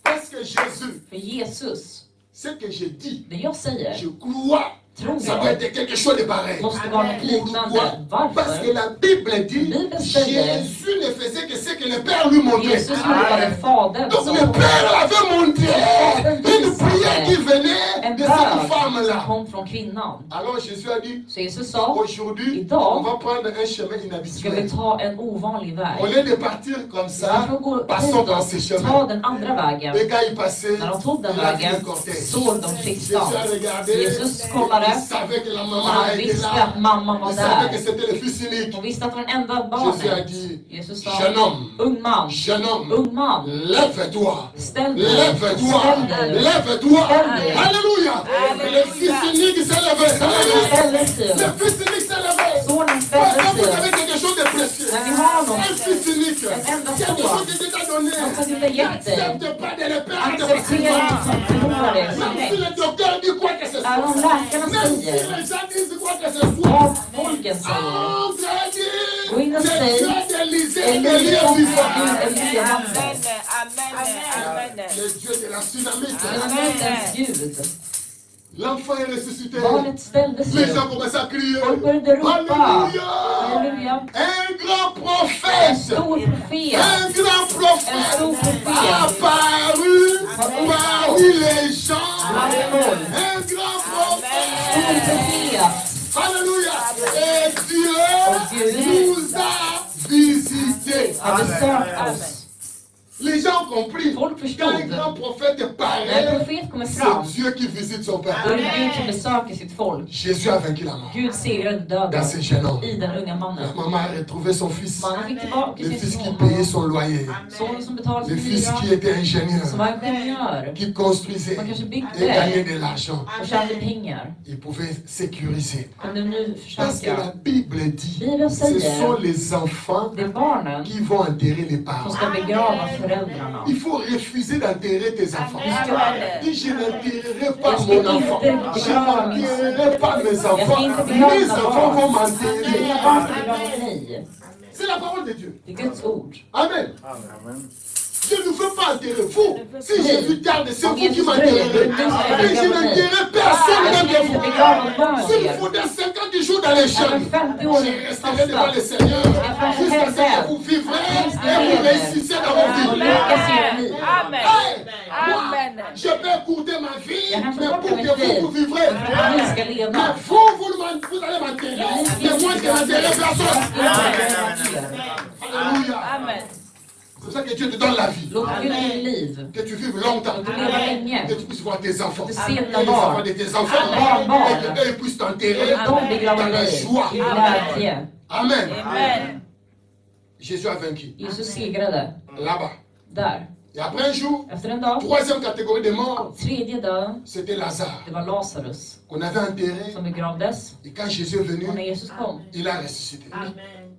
Parce que Jésus, För Jesus, ce que je dis, det jag säger, je crois, tror ça doit jag, être quelque chose de pareil. måste vara något liknande. Pourquoi? Parce que Varför? la Bible dit, Bibeln säger, Jésus ne faisait que ce que le Père lui montrait. Jesus gjorde vad Fadern Donc sa. le Père avait montré une prière qui venait de cette femme-là. Kom från kvinnan. Alors Jésus a dit, Så Jesus sa, aujourd'hui, Idag on va prendre un chemin ska vi inhabituel. ta en ovanlig Au väg. lieu de partir comme Vi ça, får gå passons par ces hitåt, ta chemins. den andra vägen. Et quand il passait, När de tog den il a vu vägen le cortège. såg de Jésus kistan. a regardé, Jesus kollade. il savait que la maman Han était visste là. att mamman var Il savait que där. c'était le fils unique. Hon visste att det var den enda Jésus a barnet. dit, Jesus sa, jeune homme, ung man, jeune homme, ung man, lève-toi. ställ dig, Lève-toi, ställ dig. lève-toi. Alléluia. Alléluia. Le fils unique s'est levé. Alléluia. Ställ dig. Le fils unique s'est levé. Sonen Quand ställde vous sig. avez quelque chose de unique. När vi har något, Un fils unique. en enda Quelque son, chose que Dieu t'a donné. något som Gud har gett dig, N'accepte pas de le perdre acceptera facilement. inte att förlora det så Même si lätt. le docteur dit quoi que ce Även om soit. läkarna Même si säger, les gens disent quoi que ce soit. vad folken säger, Entre gå in och dit, säg, c'est Dieu d'Élysée et Elia d'Élie som vivant. Gud är levande. Le Dieu de la dynamite. Dynamitens Gud. L'enfant est ressuscité. Barnet ställdes Les upp. gens commencent à crier. Folk började ropa. Alléluia. Halleluja. Un grand En prophète. stor profet. Un grand En prophète. stor profet. Apparu parmi les gens. Halleluja. Un grand Stor prophète. profet. Alléluia. Et Dieu nous a visités. Har besökt oss. Les gens ont compris. Folk Quand un förstod. grand prophète När en paraît, profet kommer fram, c'est Dieu qui visite son då är peuple. det Gud som besöker sitt folk. Jésus a vaincu la mort. Gud segrade Dans döden ce jeune homme. i den unga La mannen. maman a retrouvé son fils. Mannen fick tillbaka Le sin fils qui son. payait son loyer. Sonen som betalade Le sin fils qui hyra. était ingénieur. Som var ingenjör. Qui construisait Man kanske et byggde gagnait de l'argent. och tjänade pengar. Il pouvait sécuriser. Kunde nu Parce que försöka. la Bible dit, Bibeln ce säger, sont les enfants det är barnen qui vont enterrer les som parents. ska begrava föräldrarna. Il faut refuser d'enterrer tes enfants. Amen. Dis, je n'enterrerai pas mon enfant. Je n'enterrerai pas mes Jag ska enfants. inte begrava Mes mina enfants vont barn. m'enterrer. Mina barn ska begrava mig. C'est la parole de Dieu. Det är Guds ord. Amen. Amen. Je ne veux pas enterrer vous. Si Jésus tarde, c'est vous qui Jesus m'enterrerez. dröjer, du ska Mais je begrava mig. n'enterrerai personne Jag ska d'entre inte vous. begrava barn S'il er. faudrait 50 jours dans les champs, Även 50 år je resterai devant le fasta. Seigneur jusqu'à ce que vous vivrez et vous réussissez dans vos Och vies. lyckas i era liv. Amen. Hey, moi, Amen. je peux écourter ma vie, Jag kan mais förkorta pour mitt que liv. vous vivrez. För att ni ska Mais leva. vous allez m'enterrer. Mais moi, je n'enterrerai personne. Alléluia. Amen. C'est pour ça que Dieu te donne la vie. Låt Gud ge dig liv. Que tu vives longtemps. Låt du leva länge. Que tu puisses voir tes enfants. Du Et ser les dina enfants barn. de tes enfants. Barnbarn. Et qu'eux puissent t'enterrer De begravar dans la dig joie. i glädje. Amen. Amen. Jésus a vaincu. Jesus segrade. Là-bas. Där. Et après un jour, Efter en dag, troisième catégorie de morts, tredje dagen, c'était Lazare. det var Lazarus Qu'on avait enterré. som begravdes. Et quand Jésus est venu, Och när Jesus kom, il a ressuscité.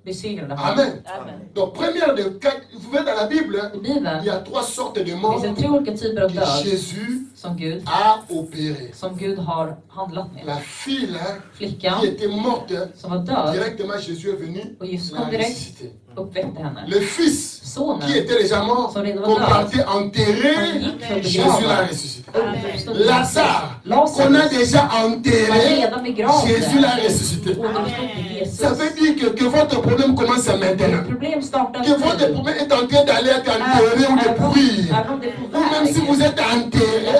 besegrade han. Amen. Amen. Donc, première de quatre, vous voyez dans la Bible, I Bibeln il y a trois sortes de finns morts det 3 olika typer av que död Jésus som Gud har handlat med. La fille Flickan qui était morte, som var död directement Jésus est venu, och Jesus l'a kom direkt, ressuscité. uppväckte henne. Le fils Sonen qui était déjà mort, som redan qu'on var död, partait enterrer, Jésus l'a ressuscité. återuppstod Lazare, qu'on a Lazarus déjà var enterré, redan begravd. Jésus l'a ressuscité. Återuppstod Jesus. Ça veut dire que votre problème commence maintenant. Problem startar Que votre nu. problème est en train d'aller être enterré ou de pourrir. Även om det är på Ou même si väg. vous êtes enterré,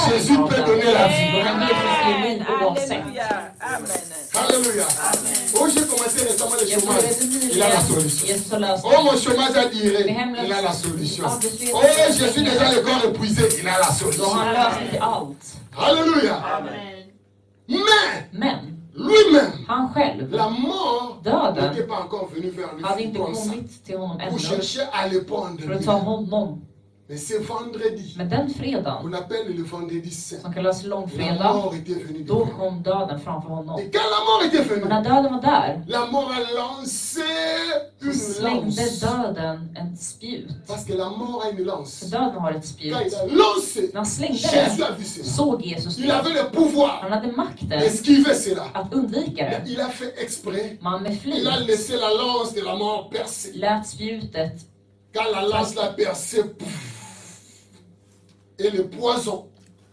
Jésus peut donner la vie. Då kan Jesus ge liv oavsett. Alléluia. Amen. Alléluia. Oh, j'ai commencé récemment le Jag chômage. började Il a la nyligen. solution. Jesus har löst Oh, mon chômage a duré. det. Il a la solution. Arbetslöshet. Oh, je suis déjà le corps épuisé. Il a la Då solution. har han lösning till allt. Alléluia. Mais, Men lui-même, han själv la mort Döden n'était pas encore venue vers lui hade inte comme ça. kommit till honom Pour ännu chercher à le prendre. för att ta honom. Mais c'est vendredi. Men den On fredagen, appelle le vendredi saint. som kallas La långfredag, mort était venue då devant. kom döden framför honom. Et quand la mort était Och venue, när döden var där, la mort a lancé så une slängde lance. döden en spjut. Parce que la mort a une För lance. döden har ett Quand spjut. il a lancé, När han slängde Jésus det, a vu cela. såg Jesus Il det. avait le pouvoir Han hade makten d'esquiver cela. att undvika Mais det. il a fait exprès. Man med Il a flit laissé la lance de la mort percer. lät spjutet Quand la lance l'a percé, pouf, et le poison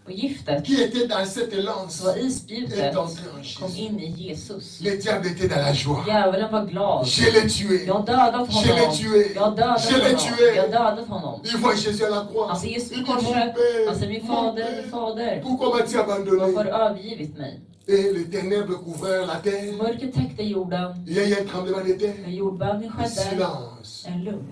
och giftet qui était dans cette lance som var i est spjutet entré en kom Jésus. in i Jesus. Le diable était dans la joie. Djävulen var glad. Je l'ai tué. Jag har dödat Je l'ai honom. tué. Jag har dödat Je l'ai honom. tué. Jag har dödat honom. Il voit Jésus à la croix. Han ser Jesus Il på dit, mon korset. Père, Han säger, min mon fader, Père, min fader. pourquoi m'as-tu Varför har du abandonné? övergivit mig? Et les ténèbres couvrirent la terre. Mörkret täckte jorden. Il y a eu un tremblement de terre. När jordbävning Le skedde, silence. en lugn.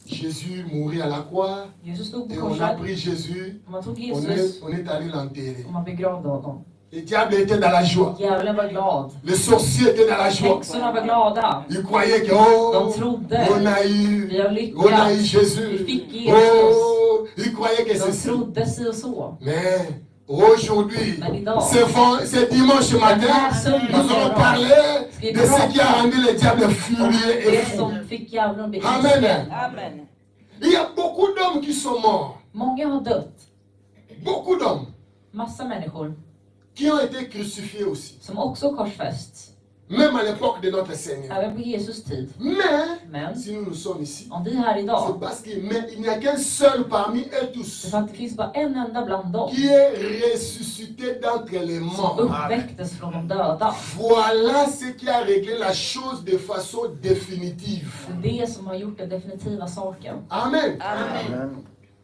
Jésus mourit à la croix. Jesus stod Et på on a korset. pris Jésus. Och man tog On Jesus est allé l'enterrer. och man begravde honom. Le diable était dans la joie. Djävulen var glad. Les sorciers étaient dans la joie. Häxorna var glada. Ils croyaient que, oh, De trodde. on a eu, Vi har on a eu lyckats. Jésus. Vi fick Jesus. Oh, ils croyaient que De c'est ça. trodde si och så. Mais Aujourd'hui, Men idag, c'est dimanche matin, nous allons parler de ce qui a rendu le diable furieux et det fou. som fick djävulen att bli Amen. ilsken. Amen. Il y a beaucoup d'hommes qui sont morts. Många har dött. Beaucoup d'hommes Massa människor qui ont été crucifiés aussi. som också korsfästs. Même à l'époque de notre Seigneur. Även på Jesus tid. Mais, si nous sommes ici, Om vi är här c'est idag, parce qu'il n'y a qu'un seul parmi eux tous för att det finns bara en enda bland dem qui est ressuscité d'entre les som morts. uppväcktes från de döda. Voilà ce qui a réglé la chose de façon définitive. Det är det som har gjort den definitiva saken. Amen. Amen.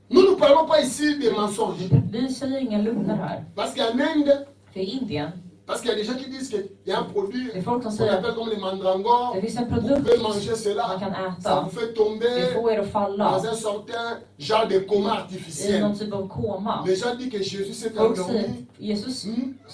Nous ne parlons pas ici des mensonges. Vi säger inga lögner här. Parce qu'en Inde, För i Indien, parce qu'il y a des gens qui disent qu'il y a un produit det är folk som qu'on säger appelle att comme les mandragores. det finns en Vous produkt pouvez manger man cela. kan Ça äta. vous fait Det tomber får er att falla dans un certain genre de coma i artificiel. någon typ av koma. Les gens disent que Jésus s'est Folk säger endormi. att Jesus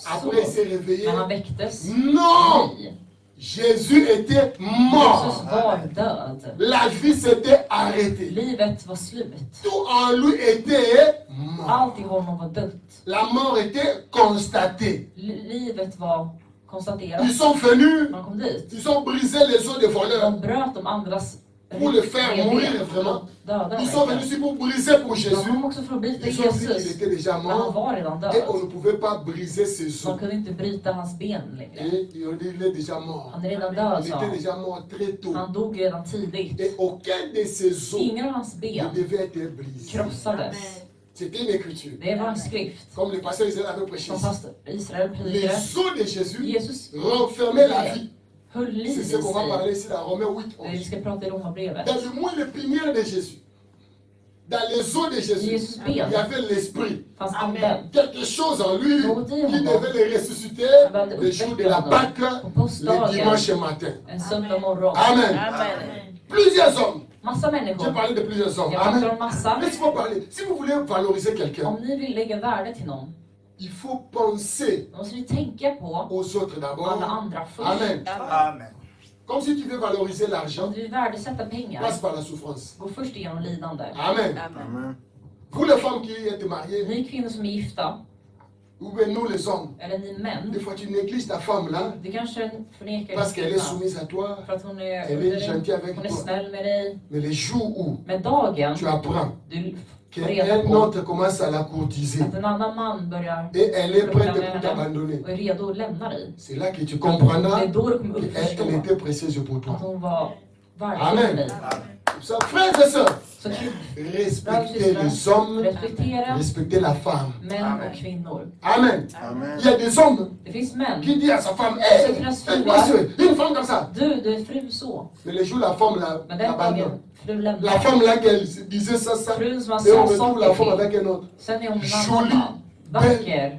Après, il s'est sov, réveillé. men han väcktes. Non! Nej, Jésus était Jesus mort. var död. La vie s'était arrêtée. Livet var slut. Tout en lui était mort. Allt i honom var dött. La mort était constatée. Livet var konstaterat. Ils sont venus, Man kom dit. ils ont brisé les os des voleurs De bröt de andras pour le faire mourir vraiment. döda. Ils sont venus ici pour briser pour De Jésus. kom också för att bryta Ils ont vu qu'il Jesus. était déjà Men han mort var redan et on död. ne pouvait pas briser ses Man os. kunde inte bryta hans ben längre. Et il est déjà mort. Han är redan död, Il sa était han. déjà mort très tôt. Han dog redan tidigt. Et aucun de ses os Ingen av hans ne ben devait être brisé. krossades. C'était une écriture. Det var en skrift Comme le pasteur Israël avait prêché. som pastor Israel predikade. Les os de Jésus Jesus renfermaient la vie. höll liv C'est i ce qu'on va sig. parler ici dans Romains 8. Vi ska prata i Romarbrevet. Dans le moelle épinière de Jésus, dans les os de Jésus, Jesus il y ben avait l'esprit. fanns Amen. anden. Quelque chose en lui qui devait le ressusciter le jour de la Pâque, le dimanche matin. En söndag morgon. Amen. Amen. Plusieurs hommes. Massa J'ai människor. parlé de plusieurs hommes. Jag pratar Amen. om massa. Laisse-moi parler. Si vous voulez valoriser quelqu'un, Om ni vill lägga värde till någon, il faut penser då måste ni tänka på aux autres alla d'abord. andra först. Amen. Amen. Comme si tu veux valoriser Om l'argent, du vill värdesätta pengar, passe par la souffrance. gå först igenom lidande. Amen. Amen. Vous les femmes qui êtes mariées, Ni kvinnor som är gifta, ou bien nous les hommes, eller ni des män, fois tu négliges ta femme là du kanske förnekar parce qu'elle est din kvinna soumise à toi. för att hon är, Elle est gentille avec hon är toi. snäll med dig. Mais les jours où Men dagen tu apprends du får reda qu'un på autre commence à la courtiser att en annan man börjar et elle est prête flirta med pour henne t'abandonner, och är redo att lämna dig, c'est là que tu det comprendras är då du kommer uppförstå qu'elle était précieuse pour att toi. hon var värdefull Amen. för dig. Ça, frères et sœurs, Så respectez les hommes, respektera respectez la femme. män och kvinnor. Amen. Amen. Il y a des hommes Det finns män. qui disent à sa femme, hé, monsieur, une femme comme ça. Du är fru så. Mais les jours la femme Men den l'abandonne. dagen fru La lämnar, femme là qu'elle disait ça, frun som han et on sa retrouve la femme saker avec till, un autre. sen är hon en Jolie. annan man. Vacker.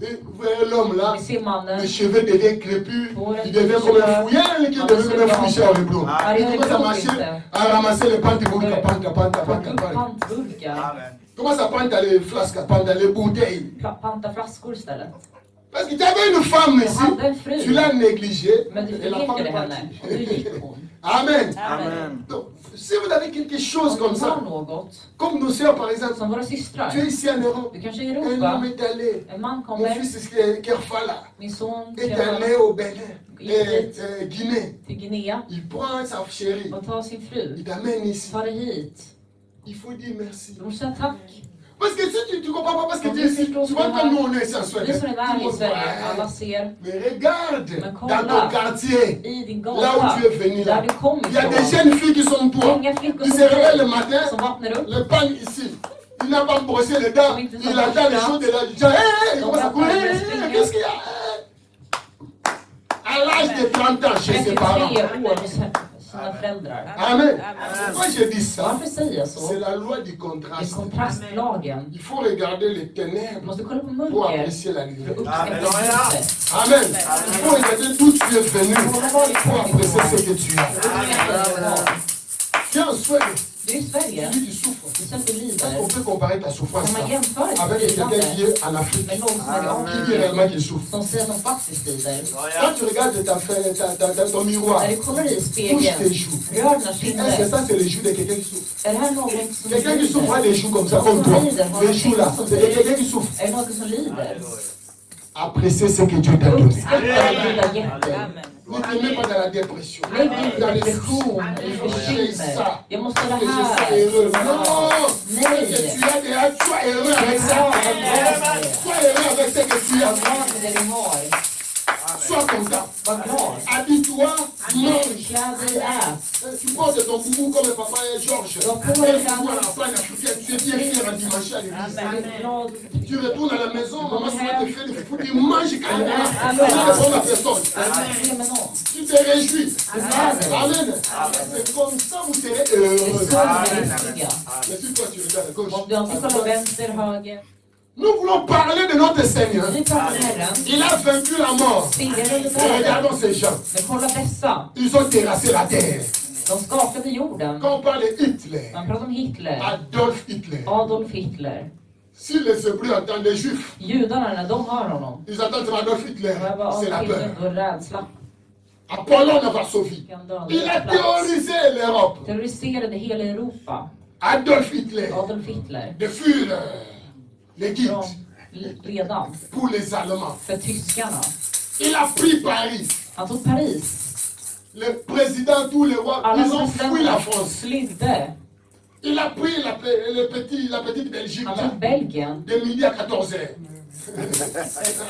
Et vous voyez l'homme là, Vi ser mannen. les cheveux deviennent crépus, il devient comme un fouillard qui devient comme un fouillard au bleu. Il commence à marcher, à ramasser les pantes, panta. Plocka upp pantburkar. Amen. Commence à prendre les flasques, à prendre les bouteilles. Panta flaskor istället. Parce que tu avais une femme Jag ici, hade en tu fru, l'as négligée, men du et la femme förnekade est henne. Och nu partie. gick hon. Amen. Amen. Donc, si vous avez quelque chose comme Om du har ça, något, comme nos sœurs par exemple, som våra tu es systrar. ici en Europe, Du kanske är i un homme Europa. est allé, En man mon kommer, fils Kerfala min son est allé au Bénin, Guinée. till Guinea Il prend sa chérie, och tar sin fru. il t'amène ici. Tar dig hit. Il faut dire merci. Du måste säga tack. Parce que si tu ne comprends pas parce que tu es ici, tu vois comme nous on est ici en Suède. Vi som är Tout där le i monde Sverige, voit. alla ser Mais regarde Men dans kolla. ton quartier, i din là où gata, tu es venu là. där du kom Il y a des ifrån. jeunes filles qui sont toi. Unga flickor Qui som se réveillent le dig, matin, som vaknar upp. le pan ici. Il n'a pas brossé les dents, il attend les choses de la il dit, hé, il commence à courir, hé, qu'est-ce qu'il y a? À l'âge de 30 ans chez ses parents. 33 år hos sina föräldrar. Amen. Amen. Pourquoi je dis ça? Varför säger jag C'est så? la loi du Det är contraste. kontrastlagen. Il faut regarder les Du ténèbres måste kolla på pour mörker apprécier la för att lumière. uppskatta Alléluia. ljuset. Amen. Il faut regarder d'où tu es venu pour apprécier ce que tu as. För att uppskatta vad du har. Tiens, Suède, Du är i Sverige. Celui qui souffre. Du som inte Est-ce qu'on lider. peut comparer ta souffrance Kan man là, jämföra avec ditt quelqu'un qui lidande est en Afrique, med någon som är i qui dit Afrika? réellement qu'il souffre? Som säger att de faktiskt lider. Quand tu regardes ton miroir, När du kollar i touche spegeln, tes joues. rör dina Est-ce que kinder. ça c'est les joues de quelqu'un qui souffre? Är det här någon som Quelqu'un qui souffre a lider? des joues comme ça, comme toi. Les joues là, c'est quelqu'un qui souffre. Är det någon som lider? Appréciez ce que Dieu t'a donné. Uppskatta det Gud har gett dig. Amen. Ne te mets pas dans la dépression. Lägg inte Dans i les depression eller bekymmer. Jag måste ha det Je suis här. heureux. Non! Nej. Ce que tu as déjà, sois heureux Jag avec är ça. glad att jag är. Sois heureux avec ce que tu Var as. glad med det du har. Sois content. Var glad. Habille-toi, mange. Klä dig, ät. Tu portes ton boubou comme papa et Georges. Donc, Tu pour es les à la panne africaine. Tu es bien fier un dimanche à l'église. Jag är glad. Tu retournes à la maison, maman souvent te fait des fous, tu manges quand même. Amen. Tu réponds à la personne. Jag är med någon. Tu te réjouis. Amen. C'est comme ça vous serez Det är heureux. så vi är lyckliga. Mais si toi tu regardes à gauche, Om du alltid kollar vänster, höger. nous voulons parler de notre Seigneur. Vi pratar med Herren. Il a vaincu la mort. Segrade Et döden. regardons ces gens. Men kolla dessa. Ils ont terrassé la terre. De skakade jorden. Quand on parle de Hitler, Man pratar om Hitler. Adolf Hitler, Adolf Hitler. si les Hébreux entendent les Juifs, Judarna, när de hör honom. ils entendent som Adolf Hitler, Det var c'est la Adolf Hitler peur. och rädsla. Apollon av Varsovie, Kan döda il a plats. terrorisé l'Europe. Terroriserade hela Europa. Adolf Hitler, Adolf Hitler. de Führer, les guides Från redan. pour les Allemands. För tyskarna. Il a pris Paris. Han tog Paris. Les présidents, tous les rois, Alla ils ont fui la presidenter France. flydde. Il a pris la petite Belgique Han là, tog Belgien. de midi à 14h.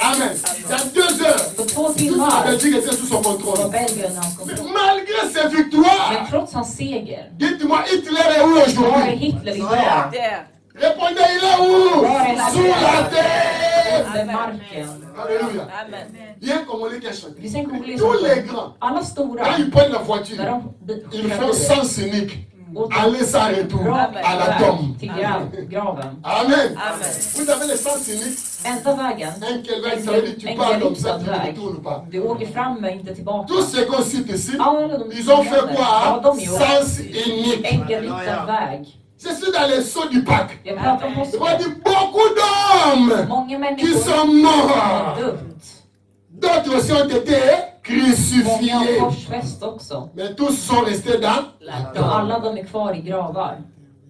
Amen. Dans 2 heures, På 2 toute la timmar Belgique était sous son var contrôle. Belgien hans Mais kontroll. malgré ses Men victoires, trots hans seger. dites-moi, Hitler est où Var är aujourd'hui? Hitler idag? Där. Répondez, il est où? Sous la terre. Under marken. Alléluia. Amen. Il y a un Congolais qui a chanté. Vi sen kommer vi Tous les läsa grands, alla stora. quand ils prennent la voiture, När de ils font sens unique. Aller sans retour rakt à la tombe. till graven. Amen. Amen. Vous avez le sens unique. Enda vägen. Un quel väg, ça veut dire que tu pars comme ça, tu ne väg. retournes pas. Du åker fram men inte tillbaka. Tous ceux qu'on cite ici, Alla de ils ont fait Ja, quoi? de gjorde Sens unique. enkelriktad väg. Je suis dans les sauts du Pâques. Jag pratar om Il påsken. m'a dit beaucoup d'hommes Många qui människor sont har morts. dött. D'autres aussi ont été Många crucifiés. har korsfäst också. Mais tous sont restés dans la Och tombe. alla de är kvar i gravar.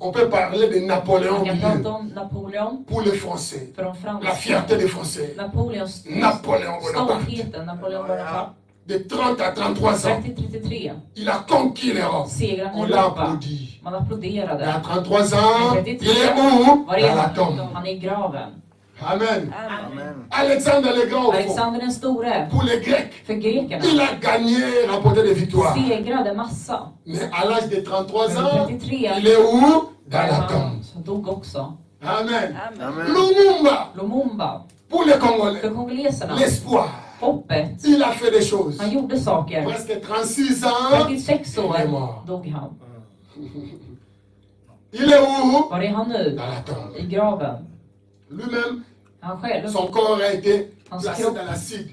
On peut parler de Napoléon Man kan Hill prata om Napoleon pour les Français. för de La fierté franska. des Français. Napoleons Napoléon Bonaparte. stoltheten. Napoleon Bonaparte. De 30 à 33 ans, 30-33. il a conquis l'Europe. Segrade On i l'a Europa. applaudi. Man Mais à applåderade. 33 ans, il est où? Var Dans är la han? tombe. Han är i graven. Amen. Amen. Alexandre le Grand, au fond, Alexander den store. pour les Grecs, För grekerna. il a gagné, remporté des victoires. Segrade massa. Mais à l'âge de 33 Men ans, 33. il est où? Dans la Han tombe. dog också. Amen. Amen. Lumumba, Lumumba. pour les Congolais, För kongoleserna. l'espoir. Hoppet. Il a fait des choses. Han gjorde saker. Presque 36 ans, 36 il est år mort. dog han. Il est où? Var är han nu? Dans la tombe. I graven. Lui-même, Han själv son corps a été Hans placé kropp dans l'acide.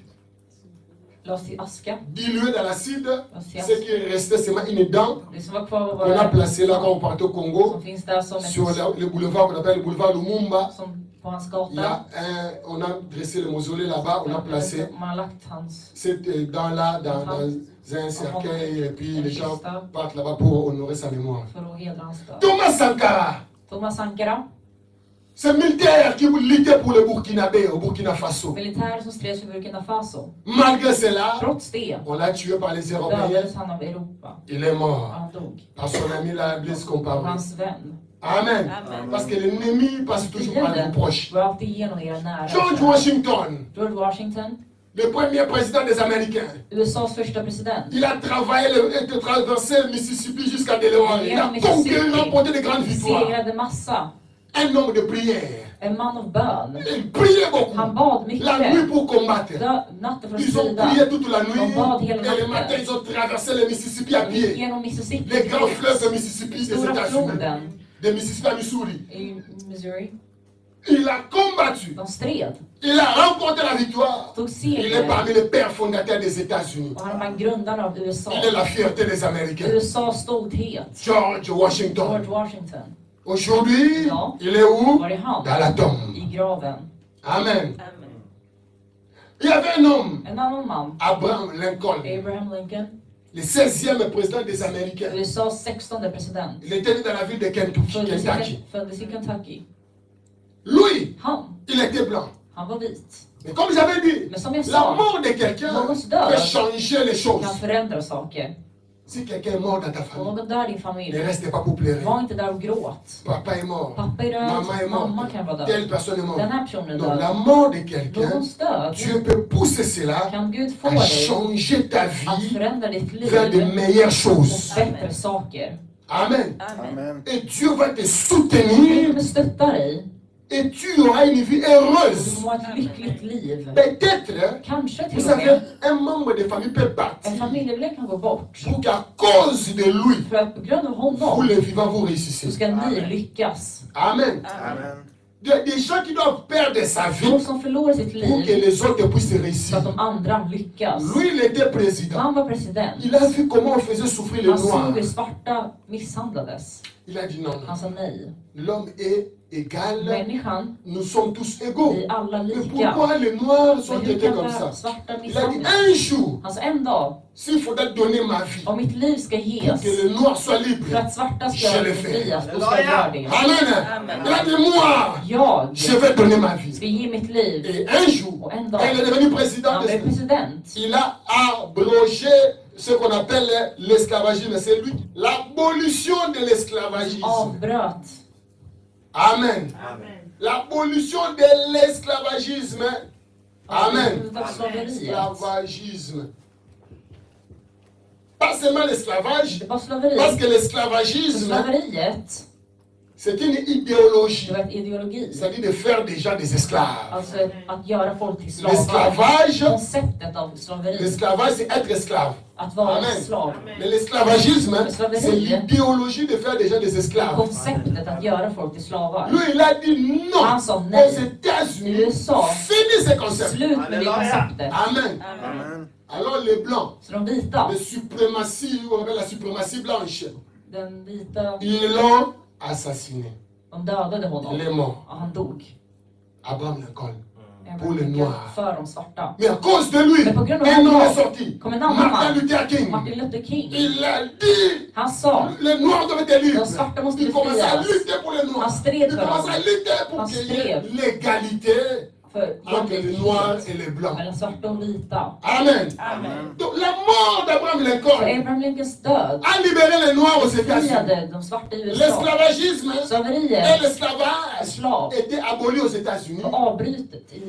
lades i aska. Dilué dans l'acide, Lades i ce qui aska. restait, c'est une dent Det som var kvar qu'on a var placé là quand on partait au Congo, som finns där som, sur le boulevard qu'on appelle le boulevard Lumumba. som på hans Il y a gata. on a dressé le mausolée là-bas, on a placé Man har lagt hans cette dent-là dans un cercueil et puis les gens partent là-bas pour honorer sa mémoire. för att hedra hans död. Thomas Sankara, Thomas Sankara, ce militaire qui luttait pour le Burkinabé au Burkina Faso. militär som stred för Burkina Faso. Malgré cela, Trots det on l'a tué par les Européens. dödades han av Europa. Il est mort Han dog. par son ami la Blaise Av Compaoré. hans vän. Amen. Amen. Parce que l'ennemi passe toujours par vos proches. Går alltid igenom era nära. George Washington, George Washington, le premier président des Américains, USAs första president. il a travaillé et traversé le Mississippi jusqu'à Delaware. Il a conquéri, remporté de grandes victoires. Segrade massa. Un homme de prière. En man av bön. Il priait beaucoup. Han bad La nuit mycket. pour combattre. Natten för att Ils ont strida. prié toute la nuit. De bad hela Et le matin, natten. ils ont traversé le Mississippi à Gick pied. genom Mississippi. Les grands fleuves de Mississippi des Stora États-Unis. floden De Mississippi à Missouri. i Missouri. Il a combattu. De stred. Il a remporté la victoire. Tog Il est seger. parmi les pères fondateurs des États-Unis. Och han var grundaren av USA. Il est la fierté des Américains. USAs stolthet. George Washington. George Washington. Aujourd'hui, Ja. il est où? Var är han? Dans la tombe. I graven. Amen. Amen. Il y avait un homme, En annan man. Abraham Lincoln, Abraham Lincoln. le 16e président des Américains. USAs 16:e president. Il était né dans la ville de Kentucky. Föddes i Kentucky. Lui, Han il était blanc. var vit. Mais comme j'avais dit, Men som jag la sa, mort de quelqu'un peut changer les choses. kan förändra saker. Si quelqu'un est mort dans ta Om famille, någon dör i din ne familj, reste pas pour pleurer. var inte där och gråt. Papa est mort. Pappa är Maman est död, mamma morte. kan vara Telle död. personne est morte. Den här personen är Donc la död. mort de quelqu'un, Någons död Dieu peut pousser cela kan Gud få à dig changer ta att vie förändra ditt vers de liv meilleures mot choses. bättre saker. Amen. Amen. Et Dieu va te Gud soutenir kommer stötta dig et tu auras une vie och du heureuse. kommer ha ett lyckligt liv. Peut-être, Kanske till vous och savez, med un membre de famille peut partir en familjemedlem kan gå bort. pour qu'à cause de lui, För att på grund av vous honom les vivants, vous så réussissez. ska ni lyckas. Amen. Amen. Des gens qui doivent perdre sa vie De som förlorar sitt pour que liv les autres puissent så réussir. att de andra lyckas. Lui, il était président. Han var president. Il a vu comment on faisait souffrir les Han såg Noirs. hur svarta misshandlades. Il a dit non, non. Han sa nej. L'homme est égal. Människan, Nous sommes tous égaux. vi är alla Mais lika. pourquoi les Noirs sont Men hur traités kan comme våra ça? svarta Il a dit misshandlas? un jour, Han sa en dag, s'il faudrait donner ma vie om mitt liv ska pour ges que les Noirs soient för libres. att svarta ska Je le fais. befrias, då ska jag göra det. Amen. Amen. Il a dit moi, Jag je vais donner ma vie. ska ge mitt liv. Et un jour, Och en quand dag, il est devenu président, han blev president. il a abrogé ce qu'on appelle l'esclavagisme. C'est lui, l'abolition de l'esclavagisme. Avbröt. Amen. Amen. L'abolition de l'esclavagisme. Amen. Av slaveriet. L'esclavagisme. Pas seulement l'esclavage, Det var parce slaveriet. que l'esclavagisme, Slaveriet, c'est une idéologie. det var en ideologi. C'est-à-dire de faire des gens des esclaves. Alltså att göra folk till slavar. L'esclavage, Konceptet av slaveri. l'esclavage, c'est être esclave. Att vara Amen. slav. Mais l'esclavagisme, Slaveri. c'est l'idéologie de faire des gens des esclaves. Konceptet att göra folk till slavar. Lui, il a dit non. Han sa nej. Aux États-Unis, USA. fini ce concept. Slut med det konceptet. Amen. Amen. Alors les blancs, Så de vita, les suprématies, on appelle la suprématie blanche, den vita, ils l'ont assassiné. de dödade Il honom. est mort. Och han dog. Abraham Lincoln. Pour Abraham les Lincoln Noirs. för de svarta. Mais à cause de lui, Men på grund av un homme honom est sorti. kom en annan Martin man, Luther King. Martin Luther King. Il a dit, Han sa, les Noirs doivent être libres. de svarta måste Il commençait à befrias. lutter pour les Noirs. Han stred Il för commençait à dem. lutter pour Han qu'il y ait stred l'égalité för entre les Noirs jämlikhet et les Blancs. mellan svarta och vita. Amen. Amen. Donc la mort d'Abraham Så Lincoln Abraham Lincolns död a libéré les Noirs aux États-Unis. befriade de svarta i USA. L'esclavagisme et Slaveriet l'esclavage slav étaient abolis aux États-Unis. var avbrutet i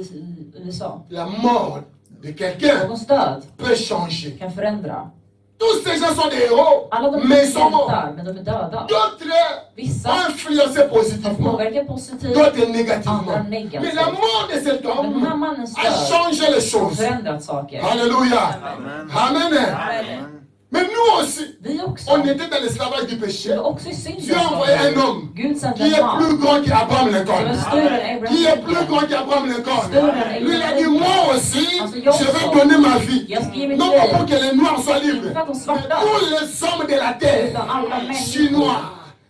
USA. La mort de quelqu'un Någons död peut changer. kan förändra. Tous ces gens sont des héros, Alla de mais är ils sont morts. hjältar, men de är döda. D'autres Vissa ont influencé har positivement, påverkat positivt, d'autres andra négativement. Mais negativt. la mort de cet Men den här homme mannens a död changé les har choses. förändrat saker. Alléluia. Amen. Amen. Amen. Mais nous aussi, Vi också. on était dans l'esclavage du Vi péché. var också i syndens Dieu a envoyé un slaveri. homme Gud sände qui en est man plus grand qu'Abraham som är Lincoln. större än Abraham Qui est plus Lincoln. grand qu'Abraham Lincoln. Större än Lui, il a Abraham dit, Lincoln. moi aussi, Alltså, jag je vais sa, donner ma vie. jag ska ge mitt Non pas pour liv, que les Noirs soient libres, inte för att de mais svarta, tous les hommes de la terre, utan alla människor. Chinois,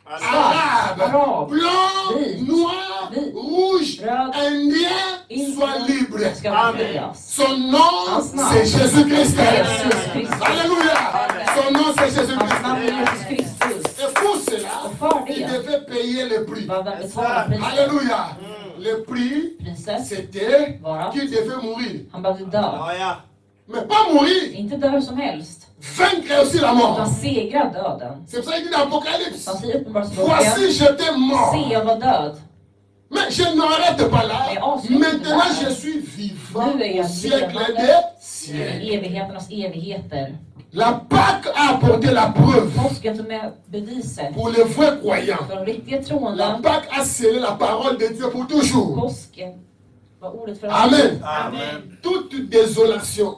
Arabes, Arab, Blancs, vit, Noirs, vit, Rouges, röd, Indiens, soient libres. ska befrias. Son nom, Hans namn. c'est Jésus-Christ. Jesus Kristus. Alléluia. Son nom, c'est Hans Jésus-Christ. namn är Jesus Kristus. Et pour cela, Och för il det devait payer le prix. behöver han betala priset. Alléluia. Le prix, Priset c'était var att qu'il devait mourir. han behövde dö. Mais pas mourir, Inte dö hur som helst, vaincre aussi la mort. utan segra döden. C'est pour ça qu'il dit dans l'Apocalypse, Han säger i Uppenbarelseboken, voici j'étais mort. se jag var död. Mais je n'arrête pas là. Mais ensuite, Maintenant là, je suis vivant nu är au jag siècle levande des i siècles. evigheternas evigheter. La Pâque a apporté la preuve Påsken som är beviset pour les vrais croyants. för de riktiga La troende. Pâque a scellé la parole de Dieu pour toujours. Påsken var ordet för Amen. Amen. Toute désolation,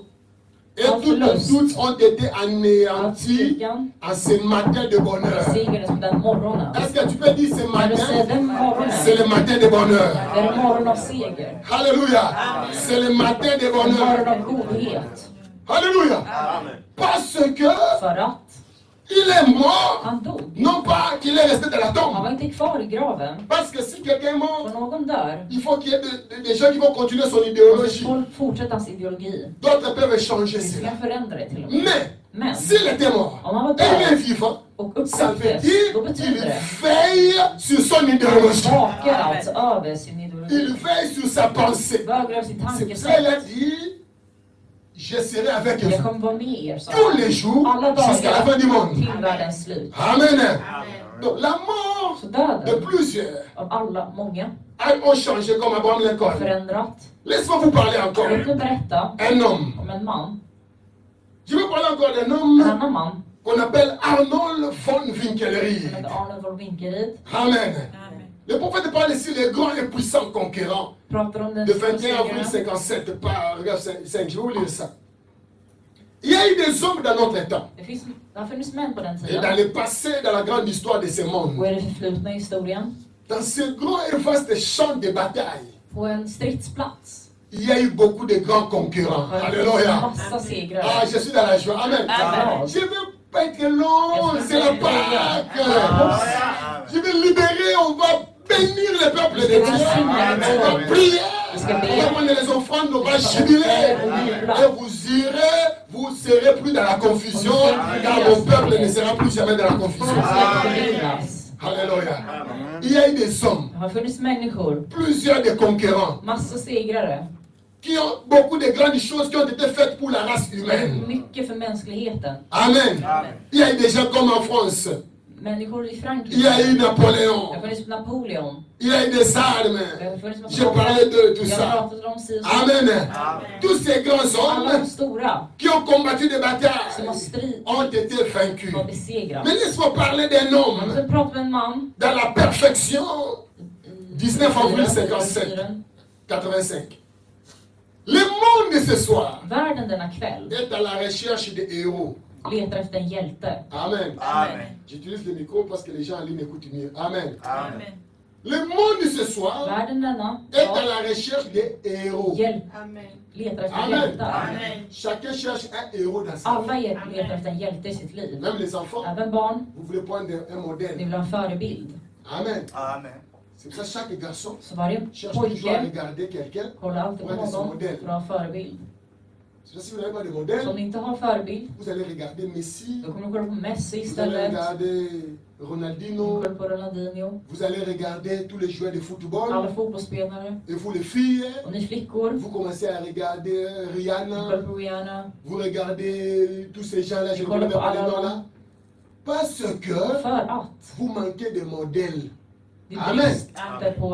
Et toutes les doutes ont été anéantis en ce matin de bonheur. Segrades som den morgonen. Est-ce que tu peux dire ce Kan du säga matin, den morgonen? c'est le matin de bonheur. Det är en morgon av seger. Alléluia. C'est le matin de En bonheur. morgon av godhet. Alléluia. Parce que För att il est mort, han dog. non pas qu'il est resté dans la Han tombe. var inte kvar i graven. Parce que si quelqu'un est mort, Och någon dör. il faut qu'il y ait des gens qui vont continuer son Måste idéologie. folk fortsätta hans ideologi. D'autres peuvent changer Vi cela. kan förändra det till och med. Mais Men s'il était mort om han var et il est död vivant, och ça veut uppväcktes, dire då qu'il betyder det veille sur son idéologie. vakar alltså över sin ideologi. Il veille sur sa pensée. Vakar över sin C'est pour ça qu'il a tankesätt. dit, je serai avec Jag vous kommer vara med er, sa tous les han. jours Alla jusqu'à la fin du dagar monde. till världens slut. Amen. Donc la mort Så de döden plusieurs av alla, många, ont changé comme Abraham har Lincoln. förändrat. Laisse-moi vous parler encore. Låt mig berätta Un homme. om en man, Je veux parler encore d'un en homme annan man, qu'on appelle Arnold von som Winkelried. heter Arnold von Winkelried. Amen. Le prophète parle ici des grands et puissants conquérants. Pratar om den De stora 21 avril segraren. 57, paragraphe 5, je vais vous lire ça. Il y a eu des hommes dans notre temps. Det har funnits män på den Et dans tiden. le passé, dans la grande histoire de ce monde. Och i det förflutna i historien. Dans ce grand et vaste champ de bataille, På en stridsplats. il y a eu beaucoup de grands concurrents. Har det Alléluia. funnits massa segrare. Ah, je suis dans la joie. Amen. Amen. Je ne veux pas être long, c'est la Pâque. Je vais libérer, on va bénir le peuple de Dieu. On va prier. On va demander les offrandes, on va jubiler. Et vous serez plus dans la confusion, car mon peuple ne sera plus jamais dans la confusion. Alléluia. Il y a eu des hommes, Det har funnits människor, plusieurs des conquérants, massa segrare, qui ont beaucoup de grandes choses qui ont été faites pour la race humaine. mycket för mänskligheten. Amen. Il y a eu des gens comme en France. Människor i Frankrike. Il y a eu Det har Napoléon. funnits Napoleon. Il y a eu des armes. Det har funnits massa Je parlais de tout Jag ça. har pratat om Caesar. Amen. Tous ces grands Alla de hommes stora qui ont combattu des som har batailles strid ont été vaincus. har besegrat. Mais laisse-moi parler d'un Man homme måste prata med en man. dans la perfection. 19 avril 57. 85. Le monde de ce soir Världen denna kväll est à la recherche de héros. letar efter en hjälte. Amen. Amen. J'utilise le micro parce que les gens en ligne écoutent mieux. Amen. Amen. Le monde de ce soir Världen denna est à la recherche de héros. Amen. letar efter Amen. hjältar. Amen. Chacun cherche un héros dans sa vie. Alla letar efter en hjälte i sitt liv. Même les enfants, Även barn, vous voulez prendre un ni modèle. vill ha en förebild. Amen. Amen. C'est pour ça que chaque garçon Så varje cherche toujours à pojke regarder quelqu'un. kollar alltid på någon för att ha en förebild. C'est pour ça que si vous n'avez pas de Så om modèle, ni inte har förebild, vous allez regarder Messi, då kommer ni kolla på Messi vous allez istället. regarder Ni Ronaldinho, kollar på Ronaldinho. vous allez regarder tous les joueurs de Alla football. fotbollsspelare. Et vous les filles, Och ni flickor, vous commencez à regarder ni kollar Rihanna, på Rihanna. vous regardez tous ces gens-là, je ne Kolla connais på pas les alla noms là. dem. Parce que För att vous manquez de modèles. det Amen. brister på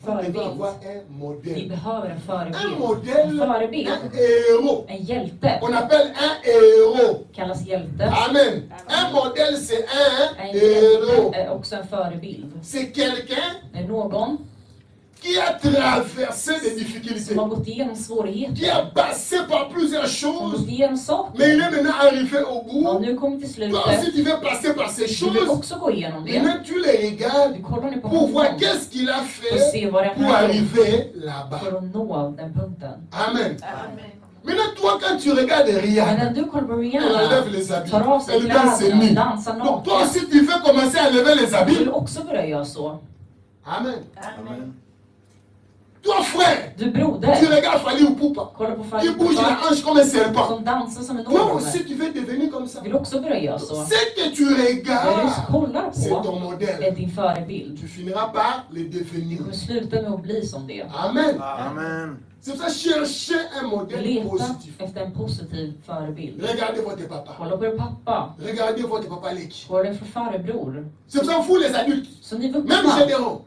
Vous devez förebild. avoir un Ni modèle. behöver en Un förebild. modèle, En förebild, un héros. en hjälte, On appelle un héros. kallas hjälte. Amen. Un modèle, c'est un En héros. hjälte är också en förebild. C'est quelqu'un Det är någon qui a traversé des difficultés, som har gått igenom qui svårigheter, a passé par plusieurs som har choses, gått igenom saker. mais il est maintenant arrivé au Och bout. nu kommer vi till Toi aussi, slutet. tu veux passer par ces Du vill choses. också gå igenom det. Maintenant, tu les regardes Du kollar nu på pour voir honom qu'est-ce qu'il a och fait se vad det pour är arriver là-bas. för att nå den punkten. Amen. Amen. Maintenant, toi, quand tu regardes Men Rihanna, när du kollar på elle enlève Rihanna, les habits, tar av sig elle danse kläderna, nue. dansar Donc toi naken. aussi, tu veux commencer à enlever les Du habits. vill också börja göra så. Amen. Amen. Toi, frère, Du tu broder, regardes Fali Poupa, kolla på qui bouge Faripa la hanche comme un serpent. som dansar som en Toi orm. aussi, tu veux devenir comme ça. Du vill också börja göra så. Ce que tu Det du regardes, kollar c'est på ton är modèle. din förebild. Tu finiras par le Du devenir. kommer sluta med att bli som det. Amen. Amen. C'est pour ça, cherchez un modèle Leta positif. efter en positiv förebild. Regardez votre papa. Kolla på er pappa. Regardez votre papa Leki. Kolla på er farbror. C'est pour ça, vous les adultes, Så ni même vuxna, Gédéon,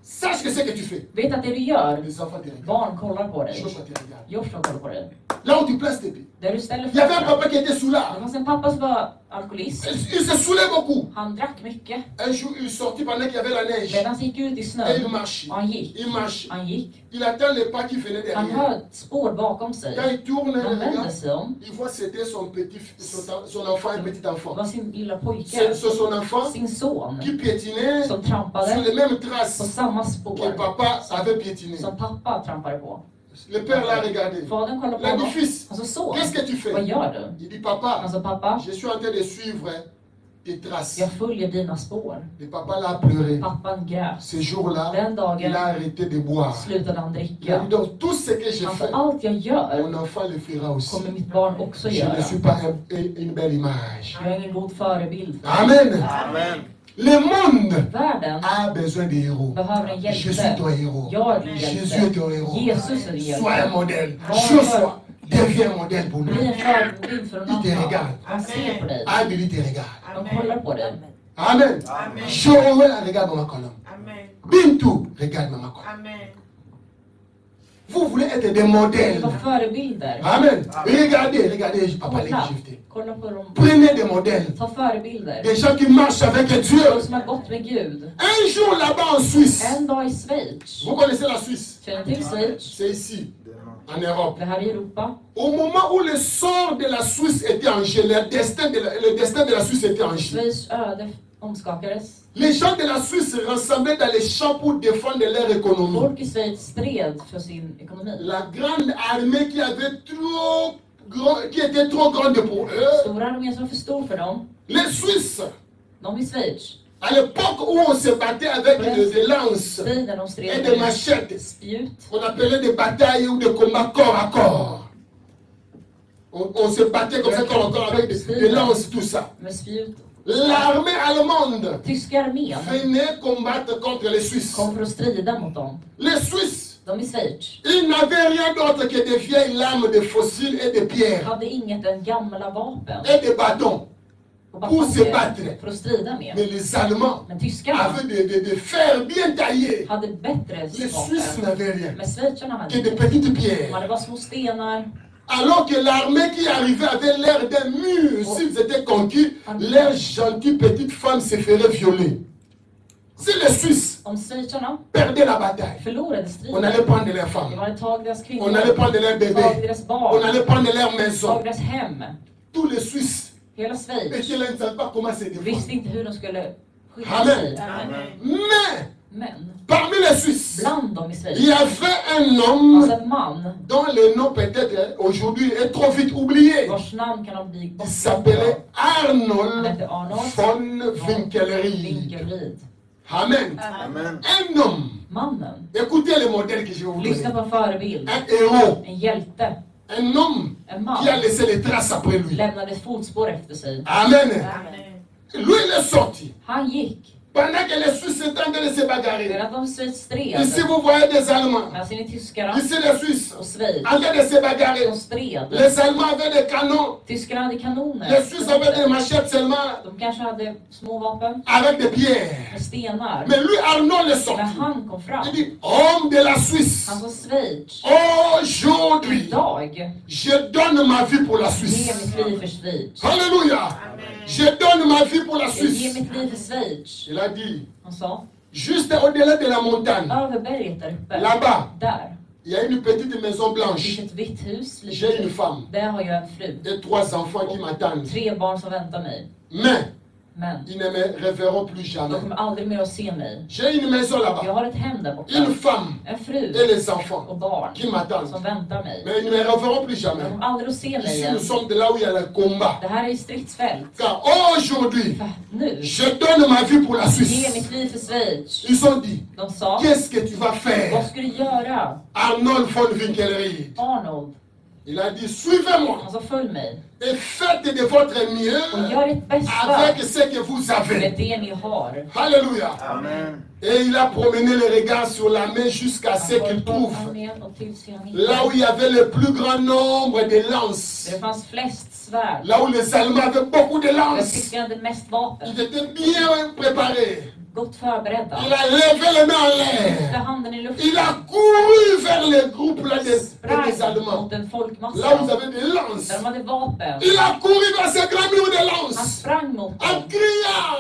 Sache que ce que tu fais. Vet att det du gör, Les enfants te regardent. barn kollar på dig. Joshua te regarde. Joshua kollar på dig. Là où tu places tes pieds. Där du ställer Il y avait un fötterna. papa qui était sous Det là. fanns en pappa som var alkoholist. Il se saoulait beaucoup. Han drack mycket. Un jour, il sortit pendant qu'il y avait la neige. Medan han gick ut i Et il snön. marchait. Och han gick. Il marche. Han gick. Il attend les pas qui venaient Han derrière. hör ett spår bakom sig. Quand il tourne, Han il vänder regarde, sig om. il voit c'était son enfant, un petit Det enfant. var sin lilla pojke. C'est son enfant Sin son. qui piétinait Som sur trampade les mêmes på traces samma que spår papa avait piétiné. som pappa trampade på. Le père l'a regardé. Fadern kollade Il på a dit, honom. fils, Han sa, son, qu'est-ce que tu vad fais? gör du? Il dit, papa, Han sa, pappa, je suis en train de suivre tes traces. jag följer dina spår. Le papa l'a pleuré. Pappan grät. Ce jour-là, Den il a dagen arrêté de boire. slutade han Il a dricka. dit, donc tout ce que je Han sa, fais, allt jag gör mon enfant le fera aussi. kommer mitt barn också Je göra. ne suis pas une belle image. Jag är ingen god förebild. Amen. Amen. Le monde Världen a besoin de héros. behöver en Je suis hjälte. ton héros. Jag är din Jésus est hjälte. ton héros. Jesus är din Sois un hjälte. modèle. Joshua, deviens un modèle pour nous. Bli en förebild för någon Il te annan. regarde. Han ser på dig. Amélie te regarde. De kollar på dig. Amen. Amen. Joël regarde Maman Colombe. Amen. Bintou regarde Maman Colombe. Amen. Vous voulez être des Det modèles. var förebilder. Amen. Regardez, regardez, papa les Kolla. giftés. Kolla på dem. Prenez des modèles. Ta förebilder. Des gens qui marchent avec Dieu. De som har gått med Gud. Un jour là-bas en Suisse. En dag i Schweiz. Vous connaissez la Suisse? Känner till Schweiz? C'est ici, en Europe. Det här i Europa. Au moment où le sort de la Suisse était en jeu, le destin de la Suisse était en jeu. Schweiz öde omskakades. Les gens de la Suisse rassemblaient dans les champs pour défendre leur économie. Folk i Schweiz stred för sin ekonomi. La grande armée qui était trop grande pour eux, Stora armén som var för stor för dem. les Suisses, De i Schweiz. à l'époque où on se battait avec des lances Tiden de et stred des med machettes, spjut. on appelait des batailles ou des combats corps à corps. On se battait comme ça corps à corps avec des lances, tout ça. Med spjut. L'armée allemande Tyska armén venait combattre contre les Suisses. kom för att strida mot dem. Les Suisses, De i Schweiz ils n'avaient rien d'autre que des vieilles lames de fossiles et de pierres hade inget än gamla vapen et des bâtons. och Pour se batanger battre. för att strida med. Mais les Allemands Men tyskarna avaient des fers bien taillés. hade bättre Les Suisses vapen. n'avaient rien Men schweizarna hade que des inte. petites De pierres. hade bara små stenar. Alors que l'armée qui arrivait avait l'air d'un mur. S'ils étaient conquis, leurs gentilles petites femmes se feraient violer. Si les Suisses Om schweizarna perdaient la bataille, förlorade on striden. allait prendre leurs De femmes, hade tagit deras on kvinnor, allait prendre leurs tagit bébés, deras on barn, allait prendre leurs maisons. tagit deras hem. Tous les Suisses Hela Schweiz étaient là, ils ne savaient pas comment se visste défendre. inte hur de skulle skydda Amen. sig. Mais Men parmi les Suisses, bland dem i il Schweiz y avait un homme fanns en man dont le nom peut-être aujourd'hui est trop vite oublié. vars namn kan ha blivit Il s'appelait Han Arnold hette Arnold von Winkelried. Winkelried. Amen. Amen. Un homme. Mannen. Écoutez le modèle que je vais vous Lyssna donner. på en förebild. Un héros. En hjälte. Un homme En man qui a laissé les traces après lui. lämnade ett fotspår efter sig. Amen. Amen. Lui, il est sorti. Han gick. Pendant que les Suisses étaient en train de se bagarrer. Medan de Schweiz stred. Ici, vous voyez des Allemands. Medan ser ni tyskarna Ici, les Suisses. och Schweiz. En train de se bagarrer. De stred. Les Allemands avaient des canons. Tyskarna hade kanoner. Les Suisses avaient des machettes seulement De kanske hade små vapen avec des pierres. med stenar. Mais lui, Arnold est sorti. Men han kom fram. Il dit, homme de la Suisse, Han sa Schweiz. aujourd'hui, Idag je donne ma vie pour la ger Suisse. mitt liv för Schweiz. Alléluia. Je donne ma vie pour la Jag ger Suisse. mitt liv för Schweiz. Il a dit, Han sa. juste au-delà de la montagne, Över berget där uppe. là-bas, Där. il y a une petite maison Det blanche. finns ett vitt hus. J'ai une femme Där har jag en fru. et 3 enfants qui m'attendent. 3 barn som väntar mig. Mais Men ils ne me reverront plus de jamais. kommer aldrig mer att se mig. J'ai une maison Jag là-bas, har ett hem där borta. une femme En fru et les enfants och barn qui m'attendent. som väntar mig. Mais ils ne me reverront plus De jamais. kommer aldrig att se mig Ici, igen. nous sommes de là où il y a le combat. Det här är ju stridsfält. Car aujourd'hui, För nu je donne ma vie pour la ger Suisse. mitt liv för Schweiz. Ils ont dit, De sa, qu'est-ce que tu vas vad faire? ska du göra? Arnold von Winkelried. Arnold, Il a dit, suivez-moi han sa följ mig. et faites de votre mieux Och gör ert bästa avec ce que vous avez. med det ni har. Alléluia. Amen. Et il a promené le regard sur la main jusqu'à ce Han qu'il var trouve på armén och tills han là où hittade. il y avait le plus grand nombre de lances. Där det fanns flest svärd. Là où les Allemands avaient beaucoup de Där lances. tyskarna hade mest vapen. Ils étaient bien préparés. gott förberedda. Il a levé les mains en l'air. Lyfte handen i luften. Il a couru vers les groupes là des Sprang Allemands. mot en Là folkmassa. vous avez des lances. Där de hade vapen. Il a couru vers ces grands murs de Han lances. sprang mot En dem. criant.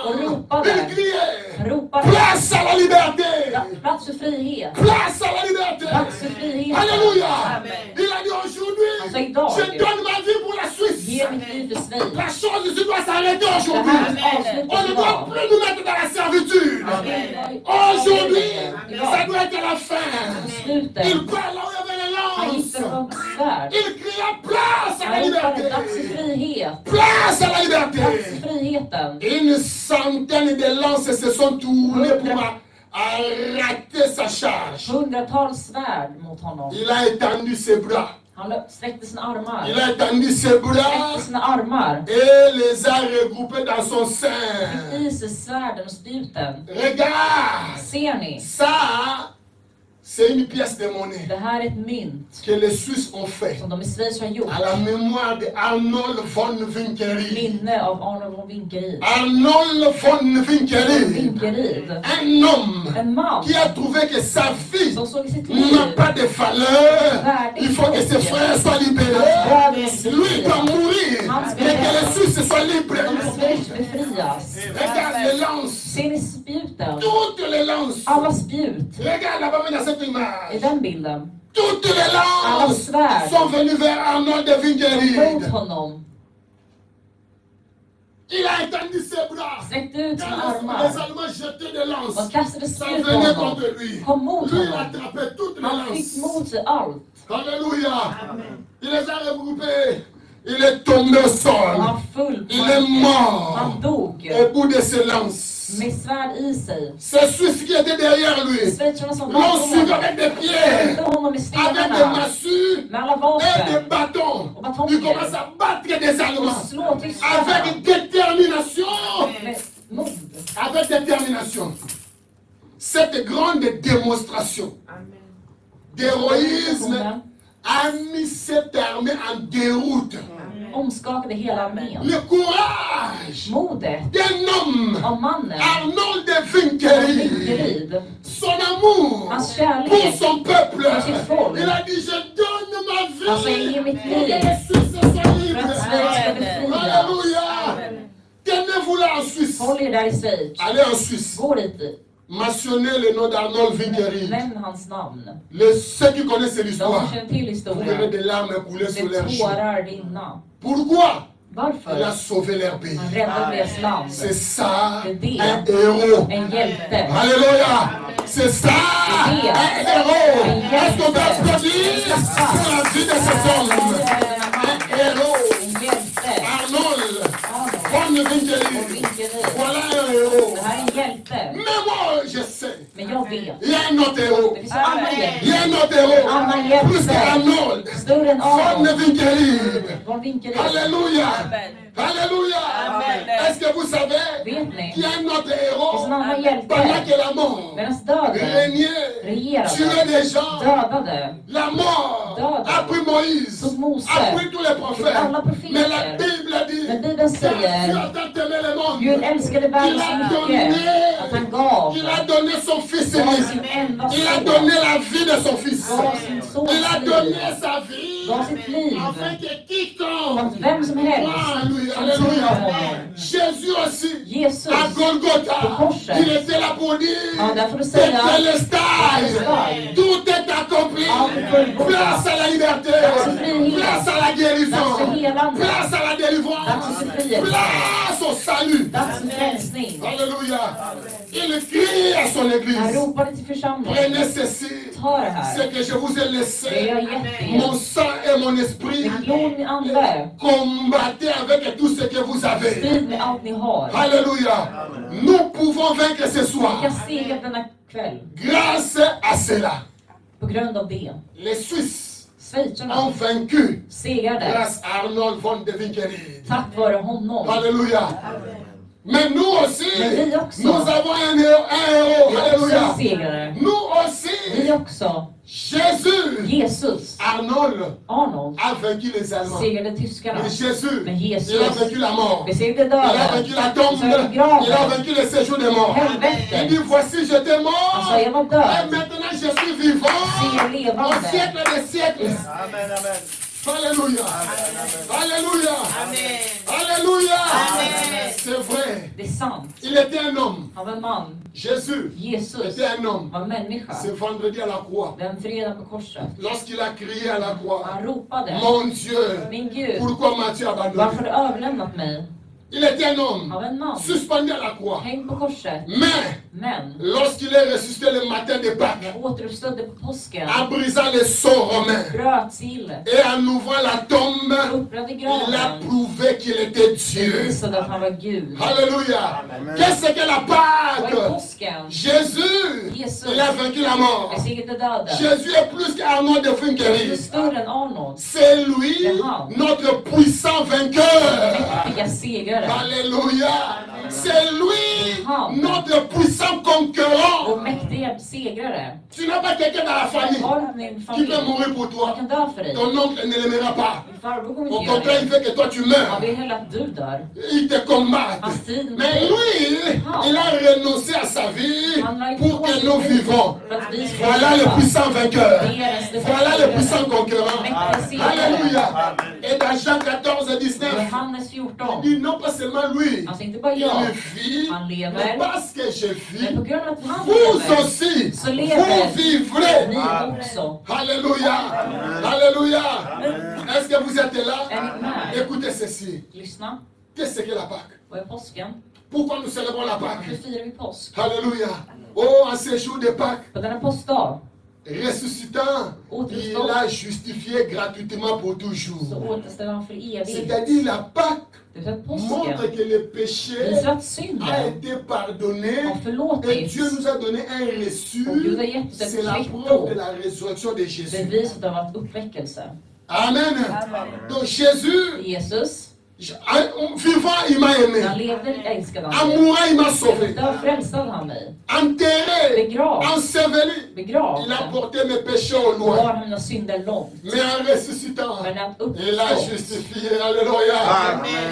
Il criait. Han ropade. Place à la liberté. Plats för frihet. Place à la liberté. Plats för frihet. Alléluia. Amen. Il a dit aujourd'hui, Alltså idag. je donne ma vie pour la Suisse. Ge mitt liv för Schweiz. La chose ici doit s'arrêter Det aujourd'hui. här Amen. On ne avslutas doit idag. plus nous mettre dans la servitude. Aujourd'hui, ça doit être la fin. Slutet. Il parle là où il y avait les Han gick där det lances. var svärd. Il cria place à la Han ropade liberté. dags för frihet. Place à la liberté. Dags för friheten. Une centaine de lances se sont tournées pour rater sa charge. Hundratals svärd mot honom. Il a étendu ses bras. Han sträckte sina armar. Il a étendu ses bras Sträckte sina armar. et les a regroupés dans son sein. Fick i sig svärden och spjuten. Regarde, Ser ni? ça, c'est une pièce de monnaie Det här är ett mynt que les Suisses ont fait som de i Schweiz har gjort. à la mémoire de Arnold von Winkelried. Minne av Arnold von Winkelried. Arnold von Winkelried, Winkelried. un homme En man qui a trouvé que sa vie som såg i sitt n'a liv. pas de valeur. Il faut que ses frères soient libérés. Lui doit mourir, mais que les Suisses soient libres. De Schweiz befrias. Regarde les lances, Ser ni spjuten? toutes les lances. Alla spjut Regarde là-bas dans cette i image. den bilden. Toutes les Alla lances svärd sont venues vers Arnold de mot Winkelried. honom. Il a étendu ses bras. Sträckte ut sina Quand les armar. Allemands jetaient des De lances, kastade ça spjut på venait honom. contre lui. Kom mot Lui, il honom. attrapait toutes les Han fick lances. mot sig allt. Alléluia. Il les a regroupés. Il est tombé au Och sol. han föll på Il est marken. mort Han dog au bout de ses lances. med svärd i sig. C'est Suisse qui était derrière lui. Schweizarna som L'ont bakom suivi honom avec des pierres, följde honom med avec des stenarna. massues Med alla et des vapen. bâtons. Och batonger. Il commence à battre des Och Allemands slå tyskarna. avec détermination. Med mod. Avec détermination. Cette grande démonstration d'héroïsme a mis cette armée en déroute. Omskakade hela armén. Le courage Modet d'un homme, av mannen Arnold de Winkelried, Winkelried. son amour Hans pour kärlek. son peuple. Pour sitt folk. Il a dit, je donne ma vie Han säger, ge mitt pour que liv les Suisses soient för libres. att Schweiz ska befrias. Alléluia. Tenez-vous là en Suisse. Håll er där i Schweiz. Allez en Suisse. Gå dit. Mentionnez le nom d'Arnold Winkelried. Nämn hans namn. Ceux qui connaissent De l'histoire, som känner till vous verrez historien. des larmes couler sur Det leurs joues. tårar rinna. Pourquoi? Il a Varför? sauvé leur pays. Han räddade deras land. C'est ça, Det är det. un héros. En hjälte. Alléluia. C'est ça, un héros. Est-ce qu'on peut applaudir pour la vie de cet homme? Un héros. En hjälte. Arnold Arnold von von Winkelried. Winkelried. Voilà un héros. Det här är en hjälte. Mais moi, je sais, Men jag vet. il y a un autre héros. Det finns en annan Il y hjälte. a un autre héros. Annan hjälte. Plus qu'Arnold Större än von Arnold Winkelried. von Winkelried. Alléluia. Amen. Alléluia. Amen. Est-ce que vous savez Vet ni? qu'il y a un autre Det finns héros en annan pendant hjälte. que la mort Medan döden régnait, tuait regerade. des gens? Dödade. La mort a pris Moïse, Tog Mose. a pris tous les Tog prophètes. alla profeter. Mais la Bible dit, Men Bibeln car Dieu säger a tant aimé le monde, Gud älskade världen så mycket att han gav. il a donné son fils Gav unique. sin enda Il a son. donné la vie de son fils. Gav sin sons Il a liv. donné sa vie Gav sitt liv. afin que Om quiconque att vem som helst croit en lui, som tror på alléluia. honom. Jésus aussi, Jesus. à Golgotha, På korset. il était là pour dire, Ja, där får du säga. Tetelestai, tout est accompli. Allt är fullbordat. Place à la liberté, Dags för frihet. place à la guérison, Dags för helande. place à la délivrance, Dags för befrielse. place au salut. Dags för frälsning. Alléluia. Il crie à son Han église, ropade till församlingen. prenez ceci, Ta det ce här. que je vous ai Det laissé, jag har gett mon er. sang et mon esprit. Mitt blod, min ande. Combattez avec tout ce que vous avez. Strid med allt ni har. Alléluia. Nous pouvons vaincre ce Vi soir kan segra denna kväll. grâce à cela. På grund av det. Les Suisses Schweizarna ont vaincu segrade. grâce à Arnold von de Winkelried. Tack vare honom. Alléluia. Mais nous aussi, Men vi också. nous avons un héros. Vi är också Alléluia. en segrare. Nous aussi, Vi också. Jésus, Jesus, Arnold Arnold, a vaincu les Allemands. segrade tyskarna. Mais Jésus, Men Jesus il a vaincu la mort. besegrade Il a döden. vaincu la tombe. Besegrade Il a graven. vaincu le séjour des morts. Il Helvetet. dit, voici, j'étais Han mort. sa, jag var Et död. maintenant, je suis vivant. Se jag Au levande. siècle des siècles. Amen, amen. Alléluia. Alléluia. Amen. Alléluia. Amen. C'est vrai. Det är sant. Il était un homme. Han var en man. Jésus Jesus était un homme. var människa. C'est vendredi à la croix. Den fredag på korset. Lorsqu'il a crié à la croix, Han ropade. mon Dieu, Min Gud, pourquoi m'as-tu abandonné? varför har du överlämnat mig? Il était un homme Han var en man. suspendu à la croix. Hängd på korset. Mais Men lorsqu'il est ressuscité le matin de Pâques, när återuppstådde på påsken, en brisant les sceaux romains bröt sillet. et en ouvrant la tombe, Öppnade il a graven. prouvé qu'il était Det Dieu. visade att han var Gud. Alléluia. Amen. Qu'est-ce que la Vad är Pâques? påsken? Jésus, Jesus il a vaincu la mort. besegrade döden. Jésus est plus qu'Arnaud de Du är Funkeris. större än Arnold. C'est lui, notre puissant vainqueur. Mäktiga segrare. Alléluia. C'est lui, notre puissant conquérant. Och mäktiga segrare. Tu n'as pas quelqu'un dans la famille Har du din qui familj peut mourir pour som toi. kan dö för dig? Ton oncle ne l'aimera pas. Din farbror kommer Au inte göra contraire, il det. veut que toi tu Han meurs. vill hellre att du dör. Il te combat. Han strider med Mais dig. lui, il a renoncé à sa vie Han har pour que nous vivons. för att vi ska Voilà le leva. puissant vainqueur. Det är den Voilà le puissant conquérant. mäktiga segrare. Alléluia. Et dans Jean 14, I 19, Johannes il 14. dit non pas seulement lui, Alltså inte bara il jag, vit, han mais lever. parce que je vis, Men på grund av att han vous lever, aussi, så vous lever vivrez. ni också. Alléluia. Alléluia. Est-ce que vous êtes là? Är ni med? Écoutez ceci. Lyssna. Qu'est-ce que la Pâque? Vad är påsken? Pourquoi nous célébrons la Hur Pâque? firar vi påsk? Alléluia. Oh, en ce jour de Pâques, På denna påskdag ressuscitant, il a justifié gratuitement pour så toujours. återställer han för evigt. C'est-à-dire la Pâque Det vill säga att montre påsken que le péché visar att a synden été pardonné har et förlåtits. Dieu nous a donné un reçu. Och Gud har gett oss C'est ett la kvitto. preuve de la résurrection de Jésus. Beviset av att uppväckelse. Amen. Donc Jésus, Jesus, vivant, il m'a aimé. när han levde älskade En han mig. mourant, il m'a sauvé. Då frälsade han mig. Enterré, Begravd. enseveli, Begravd. il a porté mes péchés au Då loin. har han mina synder långt. Mais en ressuscitant, Men att il a uppstå. justifié. Alléluia.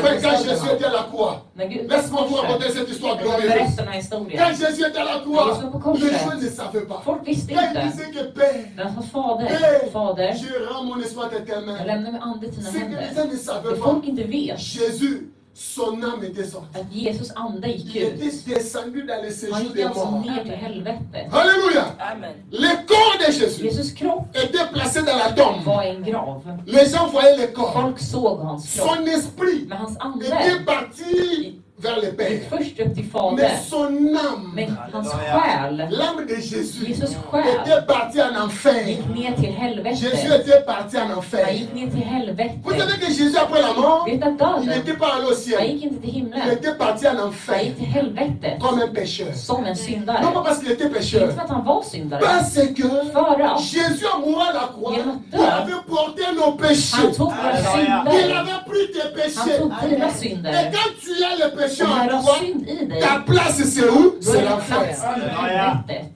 Frère, quand Jésus était à la croix, När Gud laisse-moi vous raconter cette histoire jag vill glorieuse. berätta den här Quand historien. Jésus était à la croix, les gens ne savaient pas. Folk visste Quand il inte. disait que Père, Men han sa fader, Père, fader, je rends mon espoir à tes jag mains. lämnar min ande i dina C'est que les händer. gens ne savaient Det pas. folk inte vet, Jésus, son âme était sortie. att Jesus ande gick Il ut. était descendu dans le Han séjour gick des alltså morts. ner till helvetet. Alléluia. Amen. Le corps de Jésus Jesus kropp était placé dans la tombe. var i en grav. Les gens voyaient le corps. Folk såg hans kropp. Son esprit Men hans était ande parti vers le Père. gick först upp till Mais Fadern. son âme, Men hans själ l'âme de Jésus, Jesus själ était partie en enfer. gick ner till Jésus helvetet. était parti en Han enfer. gick ner till Vous helvetet. savez que Jésus, après la mort, Vet att il döden, n'était pas allé au han ciel. gick inte till Il himlen. était parti en Han enfer gick till helvetet comme un pécheur. som en Non syndare. pas parce qu'il était Inte pécheur. för att han var syndare. Parce que För att Jésus, en mourant à la croix, Genom att il dö. avait porté nos péchés. han tog våra Il synder. avait pris tes Han péchés. tog dina Et synder. quand tu as le péché Och när en du har toi, synd i dig, ta place c'est où? då C'est är din l'enfer. plats i helvetet.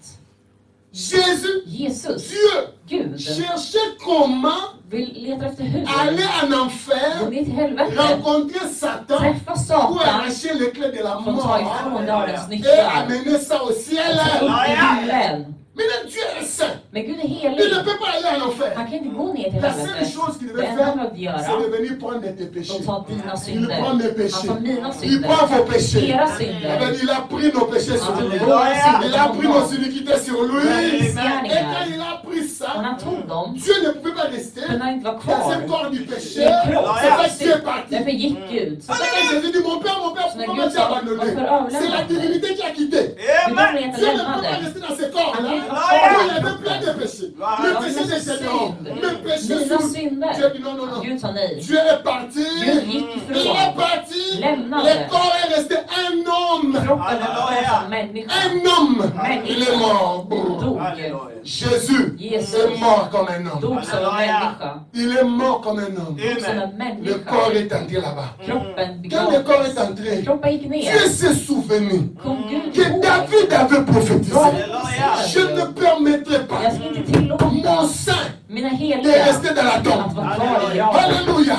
Jésus, Jesus, Dieu, Gud, cherchait comment letar efter hur. aller en Gå enfer, ner till helvetet. rencontrer Satan Träffa pour Satan. arracher les clés de la Som tar mort ifrån dödens et nycklar. amener ça au ciel. Upp i himlen. Mais le Dieu est saint. Men Gud är Il helig. ne peut pas aller en enfer. Han kan inte gå ner till La seule helvetet. chose qu'il Det devait enda han faire, behövde c'est göra, de venir prendre tes péchés. de tar dina Il synder. prend mes Han péchés. tar mina Il synder. prend vos péchés. Era Eh synder. bien, il a pris nos péchés sur Han lui. tog våra synder Il a på pris nos honom. iniquités sur lui. Våra Et quand missgärningar. il a pris Och ça, när han tog dem, Dieu ne pouvait pas rester kunde han inte vara dans ce kvar. corps du péché. I en kropp C'est som vrai que Dieu est synd. parti. Därför gick Gud. C'est ça que Jésus dit, mon Père, pourquoi m'as-tu abandonné? C'est la divinité qui a quitté. Gud har redan Dieu ne peut lämnat pas det. rester dans ce corps-là. Han kan inte vara kvar. Il avait plein de péchés. Le péché de Gédéon, le péché Mina sur... synder. Dieu dit non, non, non. Gud sa nej. Dieu est parti. Gud gick Il est ifrån. parti. Lämnade. Le corps est resté un homme. Kroppen var som människa. Un homme, il est mort. Dog. Jésus Jesus est mort comme un homme. dog som en människa. Il est mort comme un homme. Dog som en Le människa. corps est entré là-bas. Kroppen Quand le corps est begravdes. entré, Kroppen gick Dieu ner. s'est souvenu Kom Gud que ihåg. David avait prophétisé. Je ne Jag permettrai pas ska inte tillåta mon sein mina de heliga rester dans la att tombe. vara kvar i graven. Alléluia.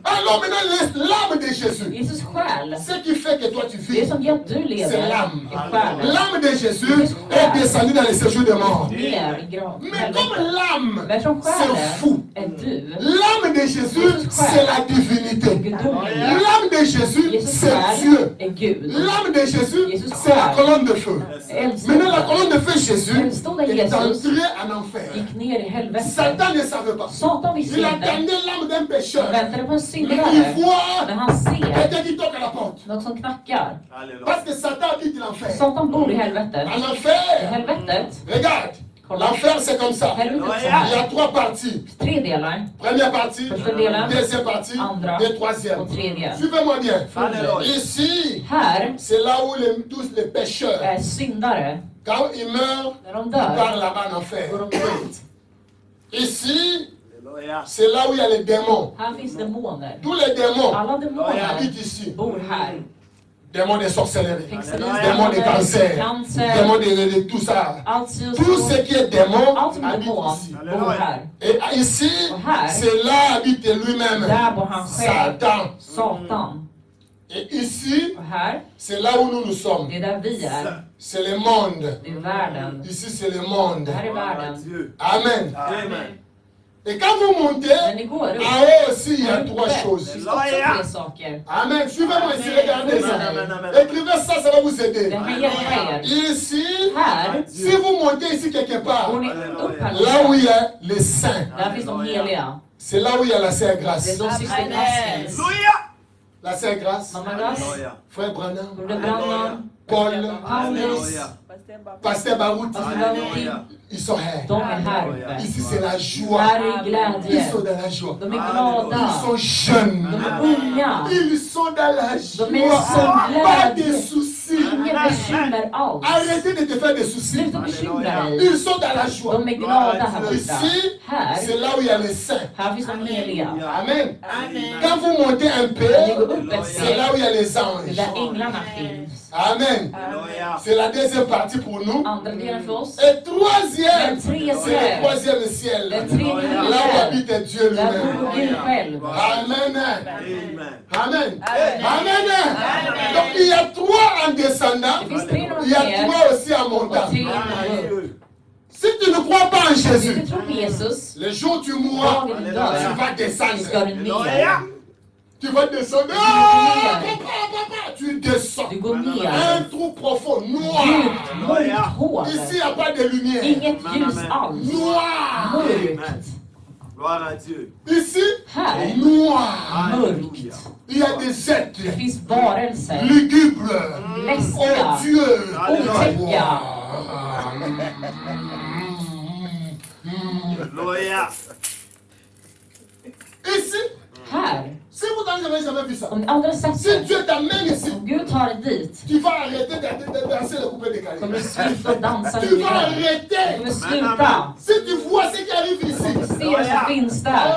Alors maintenant, laisse l'âme de Jésus. Jesus själ, Ce qui fait que toi tu det vis, som gör att du lever, c'est l'âme. är själen. L'âme de Jésus est descendue dans les séjours des morts. Ner i Mais comme graven. l'âme, Men som c'est själen fou. är du, L'âme de Jésus, c'est la divinité. gudomliga. L'âme de Jésus, Jesus c'est själ Dieu. är Gud. L'âme de Jésus, Jesus c'est la själ. colonne de feu. Maintenant, la Eldstoden colonne de feu, Jésus, Eldstoden est Jesus entré en enfer. gick ner i helvetet. Satan ne savait pas. Satan visste Il inte. attendait l'âme d'un pécheur. Han väntade på en Mais syndare. il voit Men han ser quelqu'un qui toque à la porte. någon som knackar. Parce que Satan habite l'enfer. Satan bor i helvetet. En I enfer, helvetet, regarde, l'enfer c'est comme ça. helvetet så Il y här. a trois parties. 3 delar. Première partie, Första delen, deuxième partie andra et troisième. och tredje. Suivez-moi bien. Följer. Ici, Här c'est là où tous les pécheurs, är syndare. quand ils meurent, När de ils dör partent là-bas en enfer. går de dit. Ici, c'est là où il y a les démons. Här finns demoner. Tous les démons Alla demoner habitent ici. bor här. Démons de sorcellerie, Häxeridemoner, démons de cancer, cancer, démons de tout ça. allt som Tout ce qui est démon allt som är habite demon ici. bor här. Et ici, Och här, c'est là habite lui-même, där bor han själv. Satan. Satan. Et ici, Och här, c'est là où nous sommes. det är där vi är. C'est le monde. Det är världen. Ici, c'est le monde. Det här är världen. Amen. Amen. Et quand vous När montez, ni går upp, en haut aussi, il y a här trois uppe, choses. finns också 3 saker. Amen. Suivez-moi ici, regardez ça. Amen, amen, amen. Écrivez ça, ça va vous aider. Det kan hjälpa er. Ici, Här, si vous montez ici quelque part, går ni upp här. là où il y a les saints, Där finns de heliga. c'est là où il y a la Sainte Det är Grâce. då syster Grace finns. La Sainte Grâce, Mamma Grace, Frère Branham, Broder Branham, Paul, Paulus, Pasteur Barout, Pastor Baruti. ils sont là. De är här uppe. Ici, c'est la joie. Här är Ils glädje. sont dans la joie. De är Ils glada. sont jeunes. De är unga. Ils sont dans la De är joie. så Pas de glädje. soucis. Inga bekymmer alls. Arrêtez de te faire des soucis. Sluta bekymra dig. Ils sont dans la joie. De är glada här borta. Ici, Här, c'est là où il y a les saints. här finns de heliga. Amen. Quand vous montez un peu, När ni går upp ett c'est là où il y a les Det är anges. där änglarna finns. Amen. C'est la deuxième partie pour nous. Andra delen för oss. Et troisième, Den tredje. c'est le troisième ciel. Den tredje Là où himlen. habite Dieu Där lui-même. bor Gud själv. Amen. Amen. Amen. Amen. Donc il y a 3 en descendant. Det finns 3 när Il y a de ner 3 aussi en och montant. 3 när de går upp. Si tu ne crois pas en Om du Jésus, inte tror på Jesus, le jour où tu mourras, dagen du tu dör, vas ska descendre. du ner. Tu vas descendre. Ah, papa, tu descends. Du går Un ner. trou profond, noir. Djupt, mörkt hål. Ici, il n'y a pas de lumière. Inget ljus alls. Noir. Mörkt. Gloire à Dieu. Ici, Här, noir. mörkt. Il y a des Det êtres finns varelser. lugubres, Läskiga. odieux. Otäcka. Gloria. Ici, Här, si vous n'avez jamais vu ça, om ni aldrig har sett si det, Dieu t'amène ici, om Gud tar dig dit, tu vas arrêter de danser le coupé décalé. kommer du sluta dansa Tu lite vas grann. Du arrêter. kommer sluta Si tu vois ce qui arrive ici, se vad som finns där.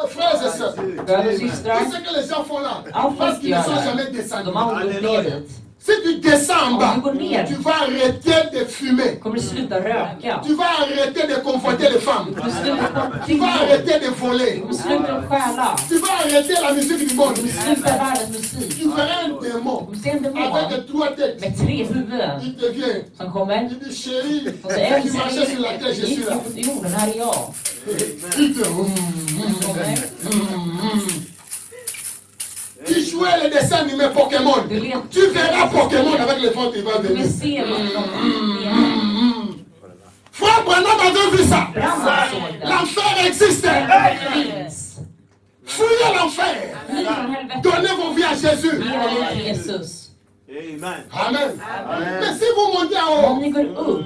frères et sœurs, Bröder och systrar, tout ce que les gens font là, allt parce folk qu'ils ne sont gör jamais det. descendus. De har aldrig gått ner dit. Si tu descends en bas, Om du går ner, tu vas arrêter de fumer. kommer du sluta röka. Tu vas arrêter de convoiter les femmes. Du kommer sluta Tu vas tigga. arrêter de voler. Du kommer sluta stjäla. Tu vas arrêter la musique du monde. Du kommer sluta världens musik. Tu verras un démon Du ser en demon avec 3 têtes. med 3 huvuden Il te vient. som kommer. Il dit chérie, Och säger, tu marchais sur la terre, je suis là. gick ut i jorden, här är jag. Il te... Kommer. Tu jouais les dessins animés Pokémon. Du vet, Tu verras Pokémon avec les ventes, il va du venir. vill se vad de är. Frère Branham avait vu ça. Branham såg det. L'enfer existe. Finns. Fuyez l'enfer. Fly från helvetet. Donnez vos vies à Jésus. Ge era liv till Jesus. Amen. Amen. Mais si vous montez en Om haut, ni går upp,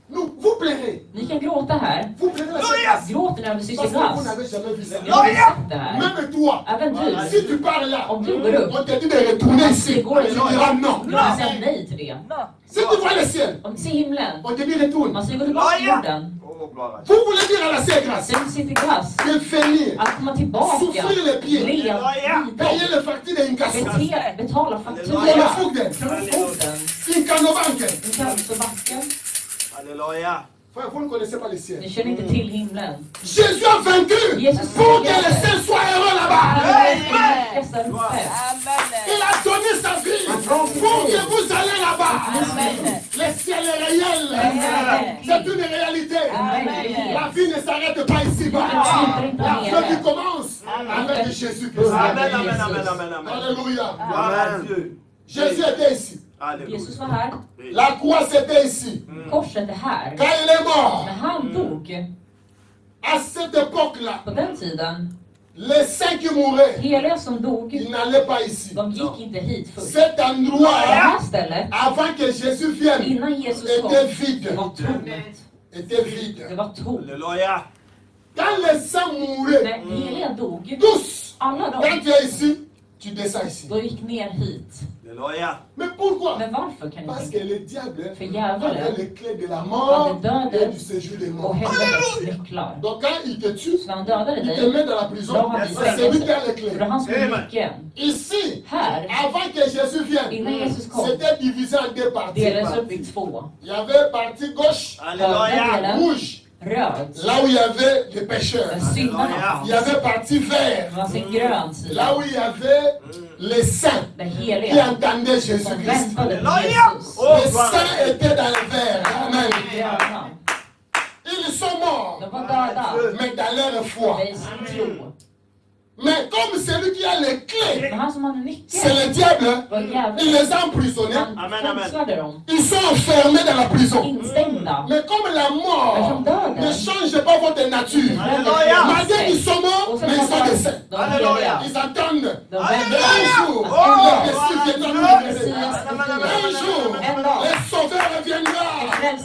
Vous pleurez. Ni kan gråta här. Vous pleurez la ségrâce. Gråter över syster Parce que vous Glass. n'avez jamais vu ça. Ni har inte sett det här. Même toi, Även du. si tu pars là, Om du går upp. on te dit de retourner ici. Det går Tu inte. diras non. Du kan säga nej till det. Non. Si tu vois le ciel, Om du ser himlen. on te dit retourne. Man ska gå tillbaka till jorden. Oh, gloire à Dieu. Vous voulez dire à la ségrâce Sen sitter Glass. de venir Att komma tillbaka. souffrir les pieds, Leva payer les factures d'incassation. Betala De la fakturorna. fogden, Kronofogden. Incanobanken. Inkassokrabacken. Alléluia. Frère, vous ne connaissez pas le ciel. Ni känner inte till himlen. Jésus a vaincu Jesus pour que les saints soient heureux là-bas. Il a donné sa vie pour que vous allez là-bas. Le ciel est réel. C'est une réalité. La vie ne s'arrête pas ici-bas. La vie commence avec Jésus-Christ. Amen, amen, amen, amen, amen. Alléluia. Gloire à Dieu. Jésus était ici. Alléluia. Jesus var här. La croix c'était ici. Korset är här. Quand il est mort, När han dog, à cette époque-là, på den tiden, les saints qui mouraient, heliga som dog, ils n'allaient pas ici. de gick inte hit först. Cet Det endroit, här stället, avant que Jésus vienne, innan Jesus kom, était vide. det var tomt. Était vide. Det var tomt. Alléluia. Quand les saints mouraient, När heliga dog, tous, alla quand de, tu es ici, tu descends ici. de gick ner hit. Alléluia. Mais pourquoi? Men varför kan Parce ni que tänka? le diable För djävulen avait les clés de la mort et du séjour des och morts. helvetets nycklar. Donc quand il te tue, Så när han dödade il te dig, met dans la prison, då har han i c'est lui qui a les fängelse. clés. För det är han som är nyckeln. Ici, Här, avant que Jésus vienne, innan Jesus kom, c'était divisé en deux parties. delades upp i två. Il y avait partie gauche, Alléluia. Delen, rouge, röd, là où il y avait les pécheurs. där syndarna Il y fanns. avait partie vert, Det fanns en grön sida, là où il y avait les saints där qui heliga entendaient som Jésus-Christ. väntade på Alléluia. Jesus. Oh, Les gloire à saints Dieu. étaient dans le vert. Amen. Gröna. Ils sont morts, De var döda mais dans leur foi. med sin tro. Mais comme celui qui a les clés, Men han som hade c'est nyckeln le diable, var il djävulen. les a emprisonnés. Han Amen, amen. fängslade dem, Ils sont enfermés dans la prison. instängda. Mais comme la mort ne change pas votre nature, Alléluia. malgré qu'ils sont morts, Och sen mais ils sont des var saints. de heliga. Ils entendent. De Un väntade. jour, Oh, le Messie viendra nous libérer. Un jour, En dag, le Sauveur reviendra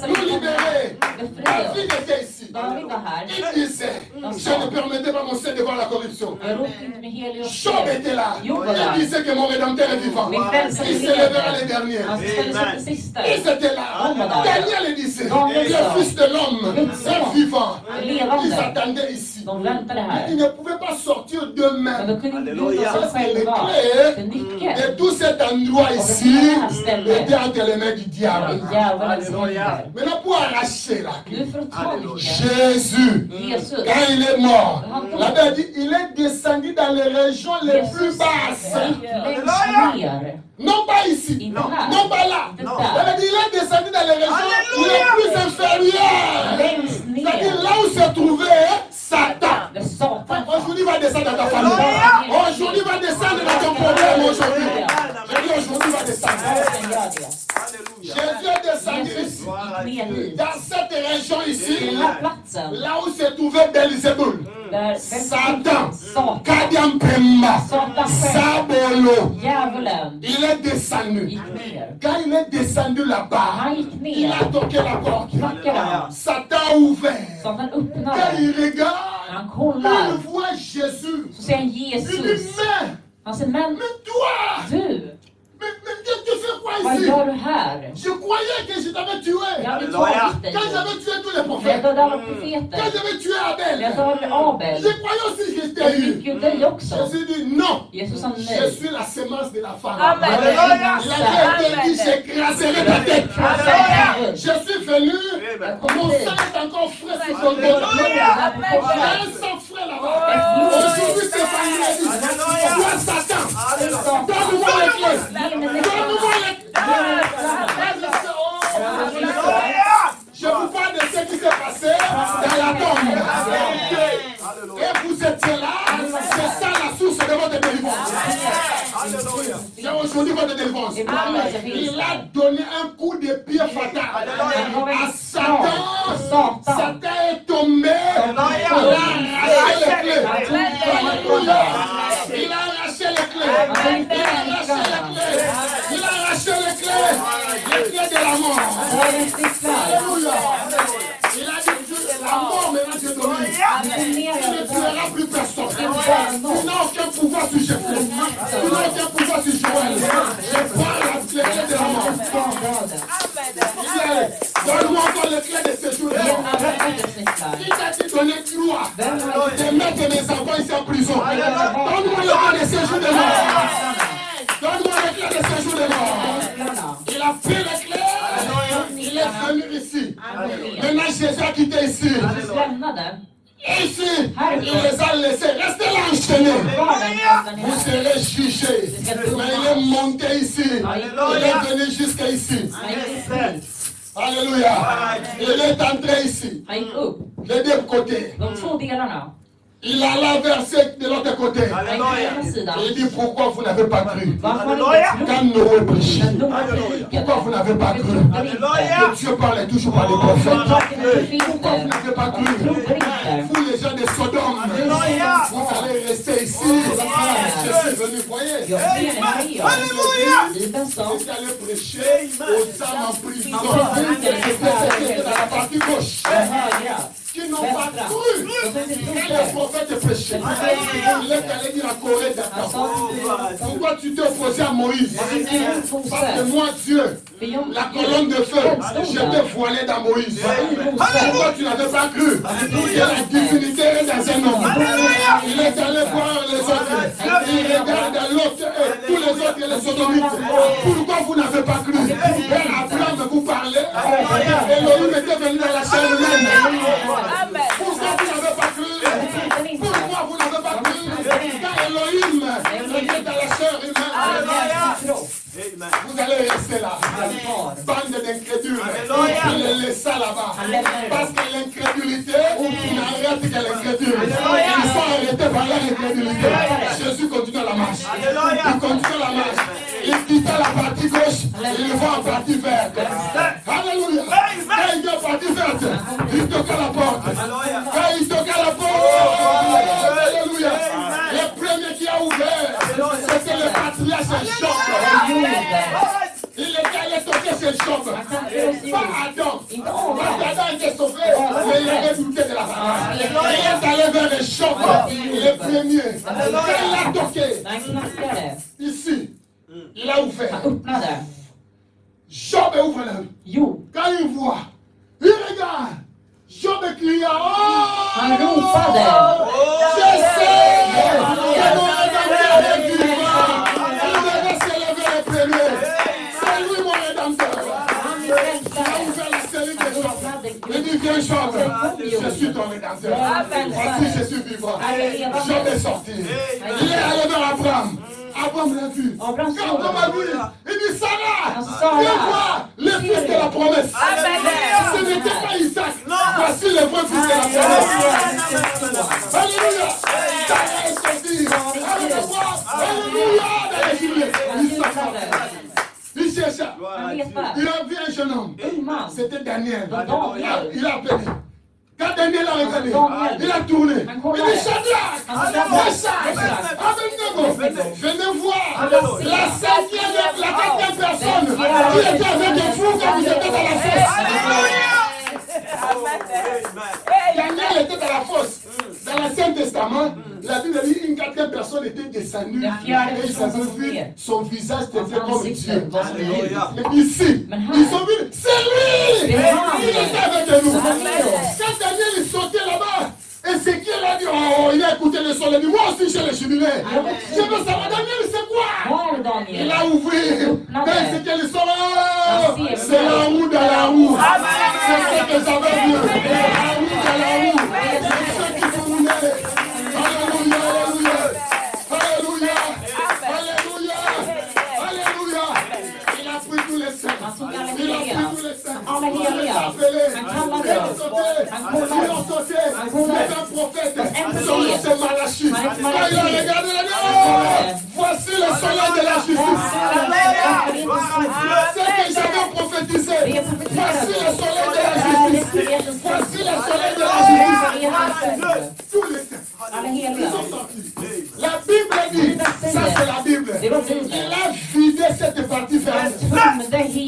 nous libérer. David était ici. David var här. Il disait, je ne permettais pas mon sein de voir la corruption. Jag ropade inte med helig och Job était là. Job var där. Il disait que mon Rédempteur est vivant. Min frälsare Il s'élèvera les derniers. Han ställde sig upp det sista. Ils étaient là. Daniel disait, le Fils de l'homme est vivant. Ils Levande. attendaient ici. De väntade här. Ils ne pouvaient pas sortir Men d'eux-mêmes. de kunde inte Halleluja. bjuda sig själva. För Et nyckeln tout cet endroit ici était entre les mains du diable. i djävulens Alléluia. händer. Maintenant, pour arracher la clé, Nu för att ta nyckeln. Jésus, Jesus. quand il est mort, la Bible dit il est descendu dans les régions les plus Jesus basses. gick längst ner. Non pas ici, Inte non här. pas là. Inte La där. Bible dit il est descendu dans les régions les plus inférieures. Längst C'est-à-dire ner. là où se trouvait Satan. Där Satan Aujourd'hui, il va descendre dans ta famille. Aujourd'hui, il va descendre dans ton problème aujourd'hui. Je dis aujourd'hui, il va descendre. Satan gör det. Alléluia. Jésus est descendu Jesus ici. gick ner hit. Dans cette région I ici, den här platsen. là où se trouvait Belzébul, Där Satan, Satan. Kadiam Pemba, Satan själv. Sabolo, Djävulen il est descendu. gick ner. Quand il est descendu là-bas, Han gick il a ner. toqué la porte. Knackade han. Satan a ouvert. Satan Quand öppnade. il När regarde, han il kollar voit Jésus. så ser han Il dit, Jesus. Han säger, men mais toi, du, tu fais quoi vad ici? gör du här? Je croyais que je t'avais tué. Jag hade Halleluja. tagit dig. Quand j'avais tué tous les Jag prophètes. dödade alla Quand profeter. j'avais tué Jag Abel. dödade Abel. Je croyais aussi que je Jag t'ai eu. fick ju dig också. Jésus dit non. Jesus sa Je nej. suis la semence de la femme. Amen. Il avait dit, j'écraserai ta tête. Amen. Je suis venu. Amen. Mon sang est encore frais sur ton dos. Il y a un sang frais là-bas. Aujourd'hui, c'est vendredi. Toi, Satan, donne-moi les clés. Donne-moi les Je vous parle de ce qui s'est passé dans la tombe. Et vous étiez là, c'est ça la source de votre délivrance. Alléluia. C'est aujourd'hui votre délivrance. Il a donné un coup de pied fatal à Satan. Satan est tombé. Il a arraché les clés. Alléluia. Il a arraché les clés. Il a arraché les clés. Il a arraché les clés. les clés de la mort. Alléluia. Il a dit la mort maintenant Dieu domine. Tu ne tueras plus personne. Tu n'as aucun pouvoir sur Jeffrey. Tu n'as aucun pouvoir sur Joël. Je parle la clé de la mort. Donne-moi encore les clés de ce jour. Qui t'a dit donner gloire de mettre mes enfants ici en prison? Donne-moi les clés de ce jour de mort. Donne-moi les clés de ce jour de mort. Il a pris les clés. Il est venu ici. Maintenant Jésus a quitté ici. Et ici, il les a laissés. Restez là enchaînés. Vous serez jugés. Mais il est monté ici. Il est venu jusqu'à ici. Alléluia. Il est entré ici. Les deux côtés. Il alla verser de l'autre côté. Il dit pourquoi vous n'avez pas cru. Quand Noé prêchait. Pourquoi vous n'avez pas cru. Que Dieu parlait toujours par les prophètes. Pourquoi vous n'avez pas cru. Vous les gens de Sodome. Vous allez rester ici. Je suis venu, voyez. Vous allez prêcher aux âmes en prison. C'était dans la partie gauche. Qui n'ont pas cru quand les prophètes prêchaient. Il est allé dire à Corée d'accord. Pourquoi tu t'es opposé à Moïse? Parce que moi, Dieu, la colonne de feu, j'étais voilé dans Moïse. Pourquoi tu n'avais pas cru que la divinité est dans un homme? Il est allé voir les autres. Il regarde l'autre et tous les autres et les sodomites. Pourquoi vous n'avez pas cru? Et Abraham vous parlait. Elohim était venu dans la chair humaine. Pourquoi vous n'avez pas cru? Pourquoi vous n'avez pas cru? Quand Elohim était dans la chair humaine. Vous allez rester là. Bande d'incrédules. Il les laissa là-bas. Parce que l'incrédulité n'arrête que l'incrédule. Ils sont arrêtés par l'incrédulité. Jésus continue la marche. Il continue la marche. Il quitta la partie gauche. Il va en partie verte. Alléluia. Quand il est en partie verte, il toqua la porte. Quand il toqua la porte, alléluia. Le premier qui a ouvert, c'était le patriarche Job. Il était allé toquer chez Job. Pas Adam. Parce qu'Adam était sauvé, mais il avait douté de la parole. Il est allé vers le Job, le premier. Quand il a toqué, ici, il a ouvert. Job ouvre l'œil. Quand il voit, il regarde. Job cria, oh, je sais que mon rédempteur est vivant. Il devait se lever le premier. C'est lui mon rédempteur. Il a ouvert la cellule de Job. Il dit, viens Job, je suis ton rédempteur. Voici, je suis vivant. Job est sorti. Il est allé vers Abraham. Abraham l'a vu. Quand Abraham a vu, il dit, Sarah, viens voir le fils de la promesse. Ce n'était pas Isaac. Voici le vrai fils de la promesse. Alléluia. Sarah est sortie. Alléluia. Dans les jubilés. Il chercha. Il a vu un jeune homme. C'était Daniel. Il a appelé. Quand Daniel a regardé, il a tourné. Il dit, Shadrach, Meshach, Abednego, venez voir la quatrième personne qui était avec vous quand vous étiez dans la fosse. Daniel était dans la fosse. Dans l'Ancien Testament, la Bible dit une quatrième personne était descendue et ils avaient vu son visage était comme Dieu. Mais ici, ils ont vu, c'est lui! Il était avec nous. Quand Daniel est sauté là-bas, Ézéchiel a dit, oh, il a écouté le son, il a dit, moi aussi j'ai le jubilé. Je veux savoir, Daniel, c'est quoi? Il a ouvert. Quand Ézéchiel est sorti, c'est la roue dans la roue. C'est ce que j'avais vu. La roue dans la roue. C'est ce qui vous voulez. Alléluia, alléluia. Alléluia. Alléluia. Il a pris tous les saints. Il a pris tous les saints. Il les a appelés. Ils ont sauté. C'est un prophète. Son nom c'est Malachie. Quand il a regardé, il a dit, oh, voici le soleil de la justice. C'est que j'avais prophétisé. Voici le soleil de la justice. Voici le soleil de la justice. Tous les saints. Ils sont sortis. La Bible dit, ça c'est la Bible. Il a vidé cette partie fermée.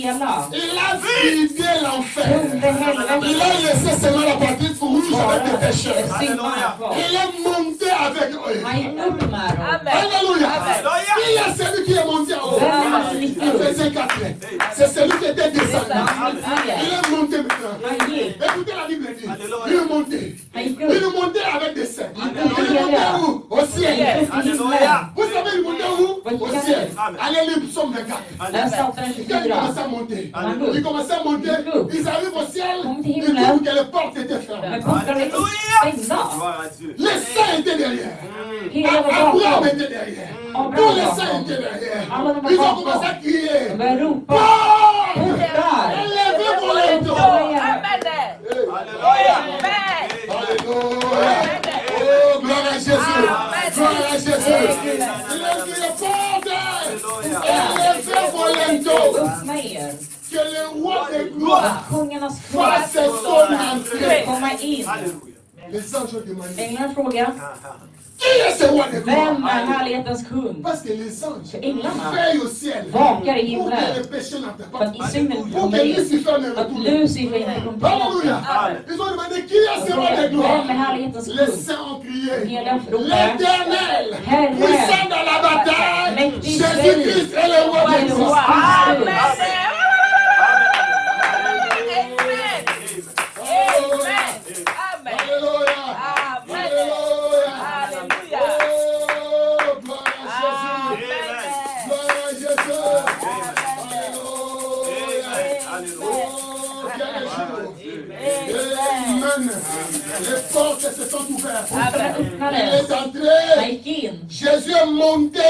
hela. Il a vidé l'enfer. Tömde helvetet. Il a laissé seulement la partie rouge avec des pécheurs. Syndarna kvar. Il est monté avec eux. Han gick upp med dem. Amen. Alléluia. Alléluia. Il est celui qui est monté en haut. Vem har gick upp? Ephésiens 4. C'est celui qui était descendu. Han Il gick. est monté maintenant. Han gick. Écoutez la Bible dit. Alléluia. Il est monté. Han gick Il upp. est monté avec des saints. Alléluia. Il est monté où? Au ciel. Alléluia. Vous savez, il est monté où? Au ciel. Amen. Allez lire Psaume 24. Där Psaltaren Quand il 24. commence à monter, Alléluia. il commence à monter, ils arrivent au ciel, ils trouvent que les portes étaient fermées. Men portarna är stängda. Gloire à Dieu. Les saints étaient derrière. Hela var Abraham bakom. était derrière. Tous les saints étaient derrière. Ils ont commencé à crier. De började ropa. Porte! Portar! Levez vos lettres. Amen. Alléluia. Amen. Alléluia. Oh, gloire à Jésus. Gloire à Jésus. Il a crié porte. Levez vos lettres. Öppna er. Que le roi de gloire Kungarnas fasse kung son entrée. komma in. Alléluia. Les anges ont demandé. Änglarna frågar, Qui est ce roi de gloire? vem är härlighetens kung? Parce que les anges Änglarna veillent au ciel vakar i pour que himlen les péchés n'entrent för pas. att i synden Pour kommer que in. Lucifer ne Att retourne. Lucifer inte kommer tillbaka. Alléluia. Ils ont demandé qui est ce roi de Vem är gloire. härlighetens Les kung? saints ont crié. Hela ropar, L'éternel, Herren, puissant dans la bataille, mäktig i Jésus-Christ est le roi de Jesus gloire. Amen. Kristus. Amen. Alléluia. Amen. Alléluia. Alléluia. Oh, gloire à Jésus. Amen. Gloire à Jésus. Alléluia. Oh, quel jour. Amen. Les portes se sont ouvertes. Portarna Il öppnades. est Han entré. gick in. Jésus est monté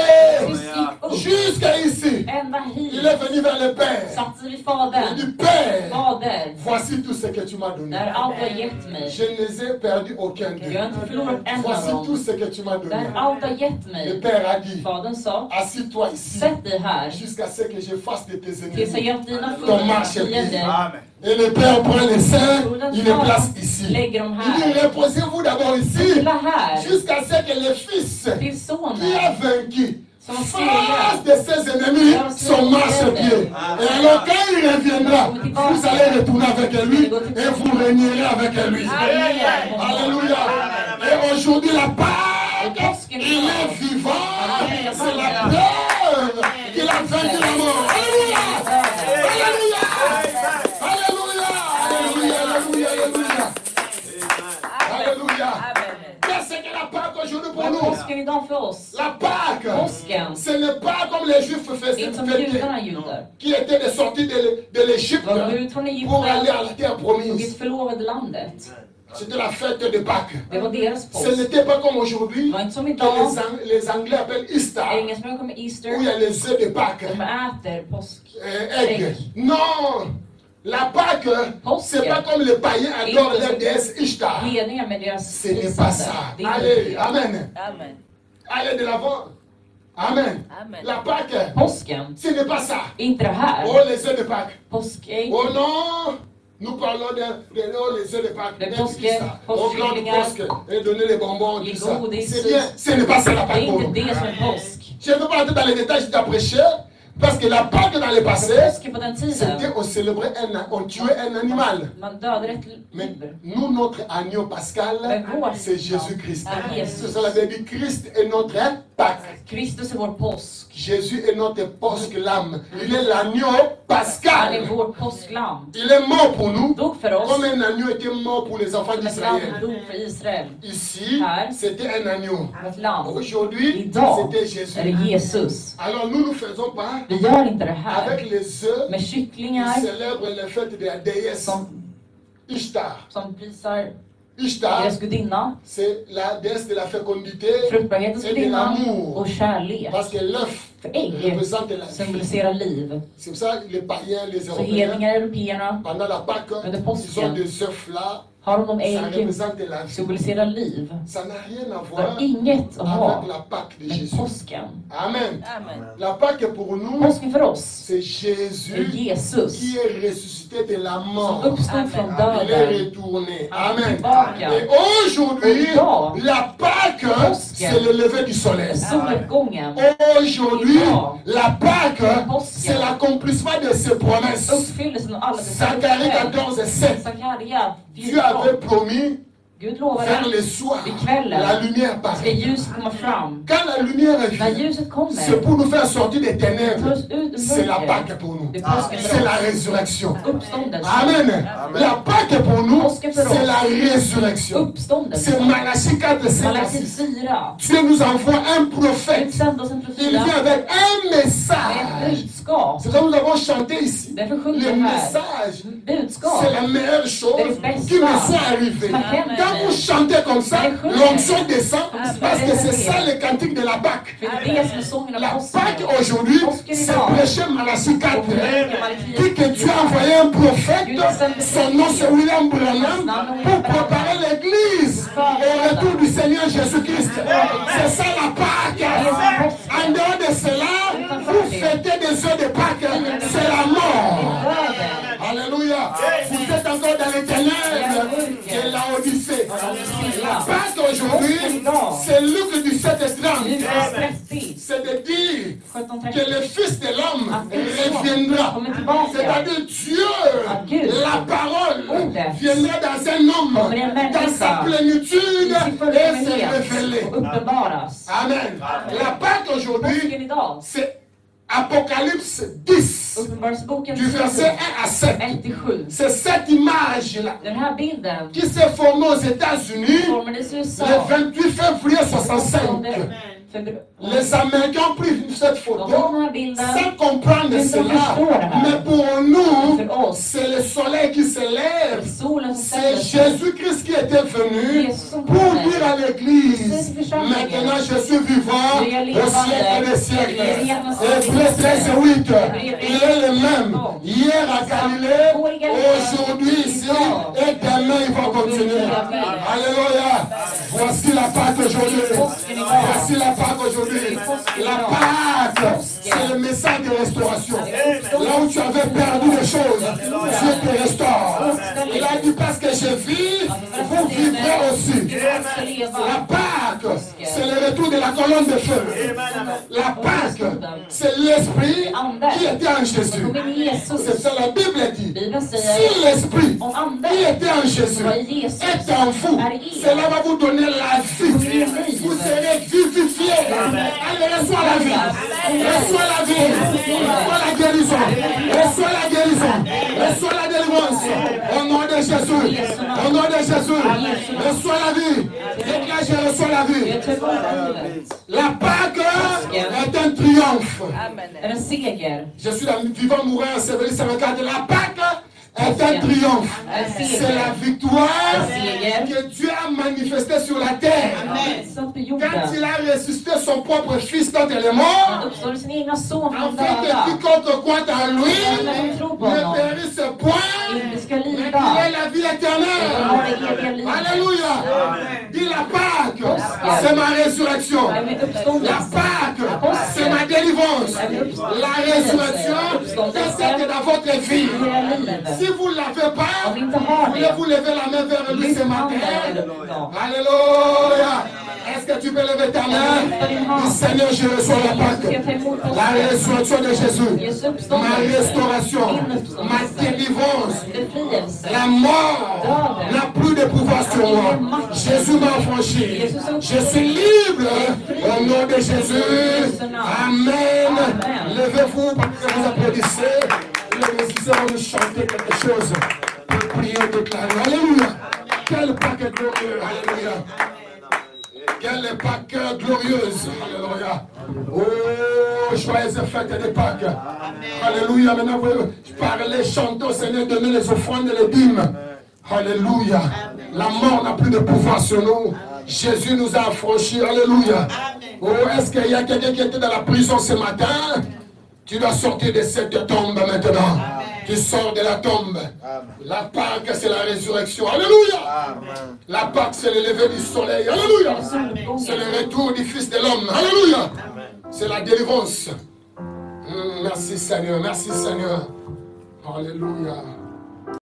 Jesus gick upp. jusqu'à ici. Ända Il hit. est venu vers le Père. Satte sig vid Il Fadern. dit, Père, Fader, voici tout ce que tu m'as det donné. är allt du har gett mig. Je ne les ai perdu aucun Jag har d'eux. inte förlorat en av Voici tout dem. ce que tu m'as Det donné. är allt du har gett Le mig. Père a dit, Fadern sa, assis-toi ici sätt dig här jusqu'à ce que je fasse de tes tills jag ennemis. gör dina Ton marchepied. fiender. Amen. Et le Père prend les saints, il les place ici. Lägger dem Il dit, här. reposez-vous d'abord ici Vila här jusqu'à ce que le Fils till qui a sonen vaincu som fasse segrar. de ses ennemis son marchepied. Et alors quand il reviendra, vous allez retourner avec lui et vous régnerez avec lui. Alléluia. Et aujourd'hui la Pâque, il est vivant. C'est la preuve qu'il a vaincu la mort. Alléluia. Alléluia. Alléluia. Alléluia. Alléluia. Alléluia. Alléluia. Amen. Qu'est-ce que la Pâque aujourd'hui pour Vad är nous? påsken idag för oss? La Pâque, Påsken, ce n'est pas comme les Juifs faisaient, inte som judarna gjorde. qui étaient de sortie de l'Égypte De går ut från pour aller Egypten à la terre och promise. det förlovade landet. C'était la fête de Pâques. Det var deras Ce påsk. n'était pas comme Det aujourd'hui var inte som que idag. les Anglais appellent Easter, Engelsmän kommer où il Easter. y a les œufs de Pâques, De äter påsk. egg. Non, la Pâque, c'est pas comme les païens adorent leur déesse Ishtar. Hedningar med deras Ce n'est pas ça. Det är Allez, inte amen. Amen. Allez de l'avant. Amen. Amen. La Pâque, påsken. ce n'est pas ça. Inte det här. Oh, les œufs de Pâques. Påskägg. Oh non, nous parlons les œufs de Pâques. Les Et påsken, tout ça. Oh, blanc de påskycklingar. påsque. Et donner les bonbons, Les tout ça. godis. C'est bien, ce n'est pas ça la Det är Pâque. pour inte nous. det som är påsk. Je ne veux pas entrer dans les détails, je dois prêcher. Parce que la Pâque dans le passé, Påsken på den c'était tiden, on célébrait on tuait un animal. man dödade ett Mais djur. nous, notre agneau pascal, c'est Jésus-Christ. är Jesus. C'est ça, la Bible dit Christ est notre Pâque. Kristus är vår påsk. Jésus est notre påsklamme. Il est l'agneau Han är pascal. vår påsklamm. Il est mort pour nous. Dog för oss Comme un agneau était mort pour les enfants som ett lamm d'Israël. dog för Israel. Ici, c'était un agneau. Ett lamm. Aujourd'hui, Idag c'était är det Jésus. Jesus. Alors nous ne faisons pas Vi gör inte det här avec les œufs med qui kycklingar célèbrent les fêtes de la déesse som, Ishtar. som prisar Ishtar, deras gudinna, c'est la déesse de la fécondité fruktbarhetens et de gudinna l'amour. och kärlek. Parce que l'œuf För ägg représente la vie. symboliserar liv. C'est pour ça que les païens, les Så Européens, hedningar, européerna, pendant la Pâque, Under ils påsken. ont des œufs là. har de Ça ägg représente la vie. symboliserar liv. Ça n'a rien à Det voir har inget att ha avec la Pâque de med Jésus. påsken. Amen. Amen. La Pâque pour nous, Påsken för oss c'est är Jésus Jesus qui est ressuscité de la som mort. uppstod från Il est döden. retourné. Han är Amen. tillbaka. Et aujourd'hui, Idag, la Pâque, påsken c'est le lever du soleil. Soluppgången. Aujourd'hui, Ja. la Pâque, Påsken. c'est l'accomplissement de ses promesses. Uppfyllelsen av alla Zacharie 14:7. Sakaria Dieu avait promis Gud vers lovade le soir, vid kvällen la lumière ska paraît. ljuset komma fram. Quand la lumière När vient, ljuset kommer c'est pour nous faire sortir des ta ténèbres. oss ut ur C'est la mörkret. Pâque pour nous. Det är påsken C'est för la oss. résurrection. Uppståndelse. Amen. La Pâque pour nous, Påsken för c'est oss. la résurrection. Uppståndelse. C'est Malachie 4, 5 à Malaki 6. 4. Dieu nous envoie un Gud prophète. sände oss en Il vient profetia avec un med ett message. budskap. C'est comme nous avons chanté ici. Därför Le sjunger vi här. message, Budskap. c'est la meilleure chose Det är det bästa qui me soit arrivée. som har hänt Quand mig. vous chantez comme ça, l'onction descend parce que c'est ça le cantique de la Pâque. För det är det som är sången La av Pâque påsken. aujourd'hui, Påsken c'est idag. prêcher Malachie 4. Och predikar Malaki Dit que Dieu a envoyé un prophète, son nom c'est William Branham, pour préparer l'église au retour du Seigneur Jésus-Christ. C'est ça la Pâque. En dehors de cela, vous fêtez des œufs de Pâques, c'est la mort. Alléluia. Vous êtes encore dans les ténèbres de la Odyssée. La Pâque aujourd'hui, c'est Luc 17:30. Lukas 30. C'est de dire 17:30. que le Fils de l'homme reviendra. Kommer tillbaka. C'est-à-dire Dieu, la parole, viendra dans un homme, dans sa plénitude et se révéler. Och uppenbaras. Amen. La Pâque aujourd'hui, Påsken idag. c'est Apocalypse 10, Uppenbarelseboken du verset 1 à 7. 1-7. C'est cette image-là Den här bilden qui s'est formée aux États-Unis formades i USA. le 28 février 65. Les Américains ont pris cette photo sans comprendre cela. Mais pour nous, c'est le soleil qui se lève. C'est Jésus-Christ qui était venu pour dire à l'Église, maintenant je suis vivant au siècle des siècles. Hébreux 13:8, il est le même. Hier à Galilée, aujourd'hui ici, et demain il va continuer. Alléluia. Voici la Pâque aujourd'hui. Voici la Pâque aujourd'hui. La Pâque, c'est le message de restauration. Là où tu avais perdu des choses, Dieu te restaure. Il a dit parce que je vis, vous vivrez aussi. La Pâque, c'est le retour de la colonne de feu. La Pâque, c'est l'esprit qui était en Jésus. C'est ça la Bible dit. Si l'esprit qui était en Jésus est en vous, cela va vous donner la vie. Vous serez vivifiés. Allez, reçois la vie. Reçois la vie. Reçois la guérison. Reçois la guérison. Reçois la délivrance. Au nom de Jésus. Au nom de Jésus. Reçois la vie. Déclare, je reçois la vie. La Pâque est un triomphe. En seger. Je suis la vivant mourant en Séville 54. La Pâque est un triomphe. C'est la victoire que Dieu a manifestée sur la terre. Quand il a ressuscité son propre fils quand il est mort, Uppstår sin egna son en från fait que döda. quiconque croit en lui ne périsse point, Inte ska mais qu'il lida. ait la vie éternelle. Alléluia. Dis la Pâque, c'est ma résurrection. La Pâque, c'est ma délivrance. La résurrection, c'est celle dans votre vie. Si vous ne l'avez pas, voulez-vous lever la main vers lui ce matin? Alléluia. Est-ce que tu peux lever ta main? Dis Seigneur, je reçois la Pâque. La résurrection de Jésus. Ma restauration. Ma délivrance. La mort n'a plus de pouvoir sur moi. Jésus m'a affranchi. Je suis libre au nom de Jésus. Amen. Levez-vous parce que vous applaudissez. Les musiciens vont nous chanter quelque chose pour prier, déclarer. Alléluia. Quelle Pâque glorieuse. Alléluia. Quelle Pâque glorieuse. Alléluia. Oh, joyeuse fête des Pâques. Alléluia. Maintenant, vous parlez, chantez au Seigneur, donnez les offrandes et les dîmes. Alléluia. La mort n'a plus de pouvoir sur nous. Jésus nous a affranchis. Alléluia. Oh, est-ce qu'il y a quelqu'un qui était dans la prison ce matin? Tu dois sortir de cette tombe maintenant. Tu sors de la tombe. La Pâque, c'est la résurrection. Alléluia. La Pâque, c'est le lever du soleil. Alléluia. C'est le retour du Fils de l'homme. Alléluia. C'est la délivrance. Merci Seigneur. Merci Seigneur. Alléluia.